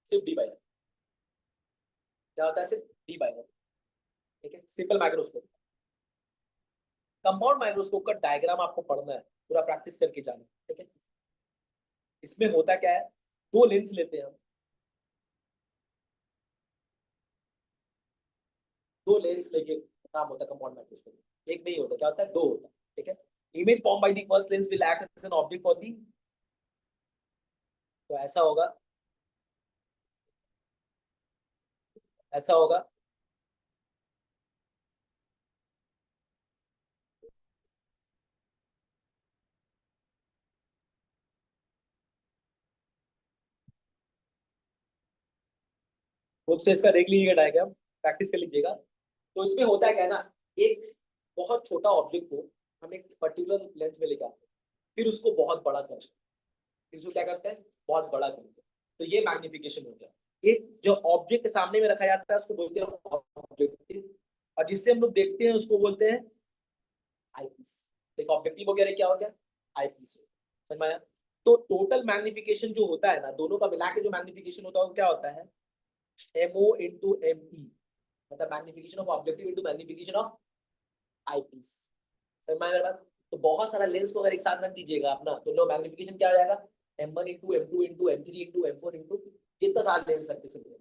सिर्फ डी बाई एफ। क्या होता है, सिर्फ डी बाई एफ। ठीक है, सिंपल माइक्रोस्कोप। कंपाउंड माइक्रोस्कोप का डायग्राम आपको पढ़ना है, पूरा प्रैक्टिस करके जाना। ठीक है, इसमें होता क्या है, दो लेंस लेते हैं हम, दो लेंस लेके काम होता है कंपाउंड माइक्रोस्कोप। एक नहीं होता, क्या होता है, दो होता है। ठीक है, image form by the first lens will act as an object for the, तो ऐसा होगा, ऐसा होगा। खुद से इसका देख लीजिएगा डायग्राम, प्रैक्टिस कर लीजिएगा। तो इसमें होता है क्या है ना, एक बहुत छोटा ऑब्जेक्ट को हम एक पर्टिकुलर लेंथ में लेके आते हैं, फिर उसको बहुत बड़ा करते हैं, फिर उसको क्या करते हैं, बहुत बड़ा करते हैं। तो ये मैग्निफिकेशन हो गया। एक जो ऑब्जेक्ट के सामने में रखा जाता है उसको बोलते हैं ऑब्जेक्टिव, और जिससे हम लोग देखते हैं उसको बोलते हैं आईपीस। एक ऑब्जेक्टिव वगैरह क्या हो गया, आईपीस। समझ में आया? तो टोटल मैग्निफिकेशन जो होता है ना, दोनों का मिला के जो मैग्निफिकेशन होता है वो क्या होता है, एमओ इंटू एमई, मतलब magnification of objective into magnification of eyepiece. समझ में आया मेरे बात? तो बहुत सारा लेंस को अगर एक साथ रख दीजिएगा अपना, तो लो मैग्निफिकेशन क्या हो जाएगा, M1 into M2 into M3 into M4 into जितना सारा लेंस रखते चलिए।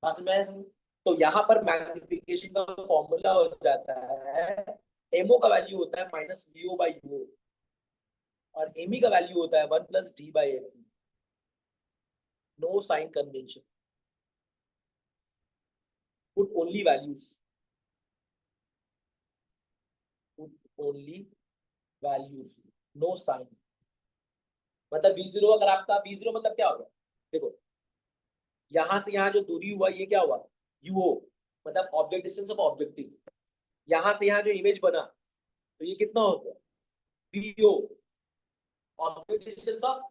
पास में तो यहाँ पर मैग्निफिकेशन का फॉर्मूला हो जाता है, एमओ का वैल्यू होता है माइनस वीओ बाई यूओ, और एमई का वैल्यू होता है 1 + D/F। No sign convention, put only values, put only values, no sign. मतलब V0 अगर आपका V0 मतलब क्या होगा, देखो यहां से यहाँ जो दूरी हुआ ये क्या हुआ, यूओ, मतलब ऑब्जेक्ट डिस्टेंस ऑफ ऑब्जेक्टिव। यहां से यहाँ जो इमेज बना तो ये कितना हो गया, v o, object distance of,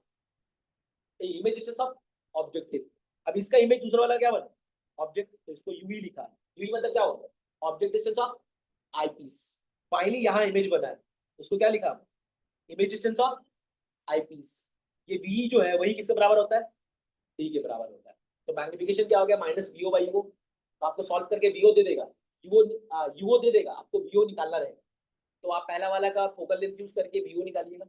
image distance of objective. अब इसका इमेज दूसरा वाला क्या बना, ऑब्जेक्ट, तो इसको यूवी लिखा, यूवी मतलब क्या होगा, object distance of eyepiece. Finally यहाँ इमेज बना है, उसको क्या लिखा, इमेज डिस्टेंस ऑफ आईपीस। ये वी जो है वही किसके बराबर होता है, डी के बराबर होता है। तो मैग्निफिकेशन क्या हो गया, माइनस वीओ बाई यूओ। तो आपको सॉल्व करके वीओ दे देगा, यूओ यूओ दे देगा, आपको वीओ निकालना रहेगा। तो आप पहला वाला का फोकल लेंथ यूज करके वीओ निकालिएगा।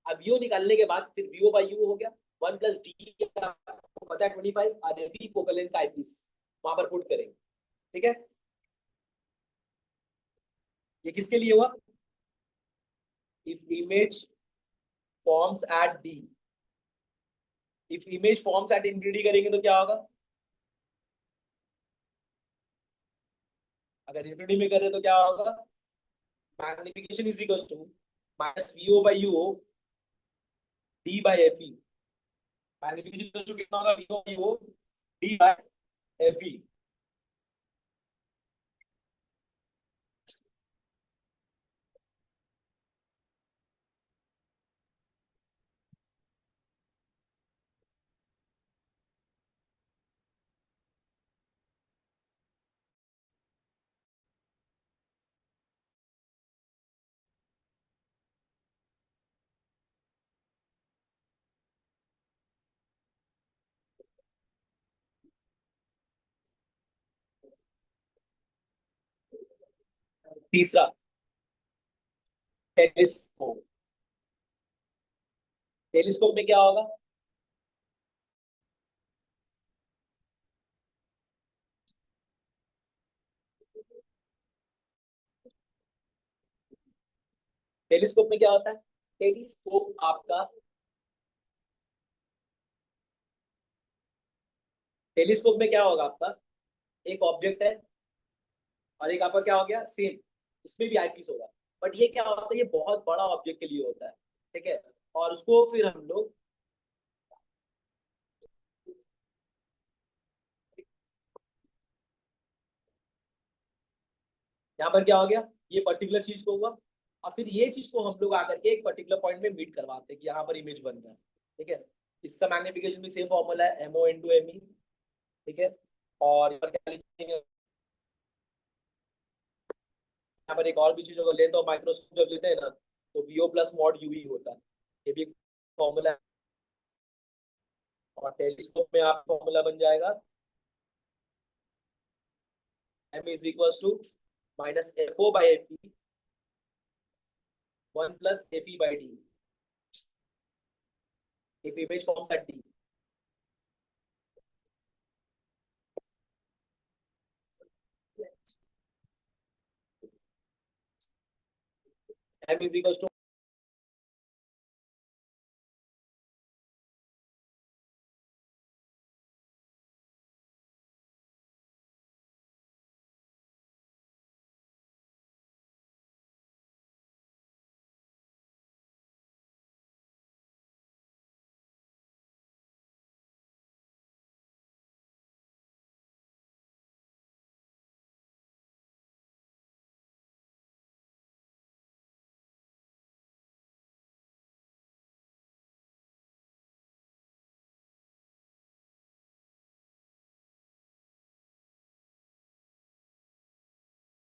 अब वीओ निकालने के बाद फिर वीओ बाई यू हो गया 1 + D, आपको पता है 25, और एफी फोकल लेंथ का आईपीस वहां पर पुट करेंगे। ठीक है, ये किसके लिए हुआ, if image forms at d, if image forms at infinity करेंगे तो क्या होगा, अगर इंफिनिटी में करें तो क्या होगा, magnification is equal to minus v o by u o d by f e. Magnification कितना होगा, v o by u o d by f e. तीसरा, टेलीस्कोप। टेलीस्कोप में क्या होगा, टेलीस्कोप में क्या होता है, टेलीस्कोप आपका, टेलीस्कोप में क्या होगा आपका, एक ऑब्जेक्ट है और एक आपका क्या हो गया सेम, इसमें भी आईपीस होगा। बट ये क्या होता है, ये बहुत बड़ा ऑब्जेक्ट के लिए होता है। ठीक है, और उसको फिर हम लोग, यहाँ पर क्या हो गया, ये पर्टिकुलर चीज को हुआ, और फिर ये चीज को हम लोग आकर के एक पर्टिकुलर पॉइंट में मीट करवाते हैं कि यहाँ पर इमेज बन रहा है। ठीक है, इसका मैग्निफिकेशन भी सेम फॉर्मूला है, एमओ इंटू एमई। ठीक है, और यहाँ पर क्या लिखेंगे, यहाँ पर एक और भी चीज अगर लेते हो, माइक्रोस्कोप जब लेते हैं ना तो वीओ प्लस मॉड यूवी होता है, ये भी एक फॉर्मूला है। और टेलीस्कोप में आप फॉर्मूला बन जाएगा, m is equal to minus f o by f e 1 + Fe/D, if image forms at D। M is equals to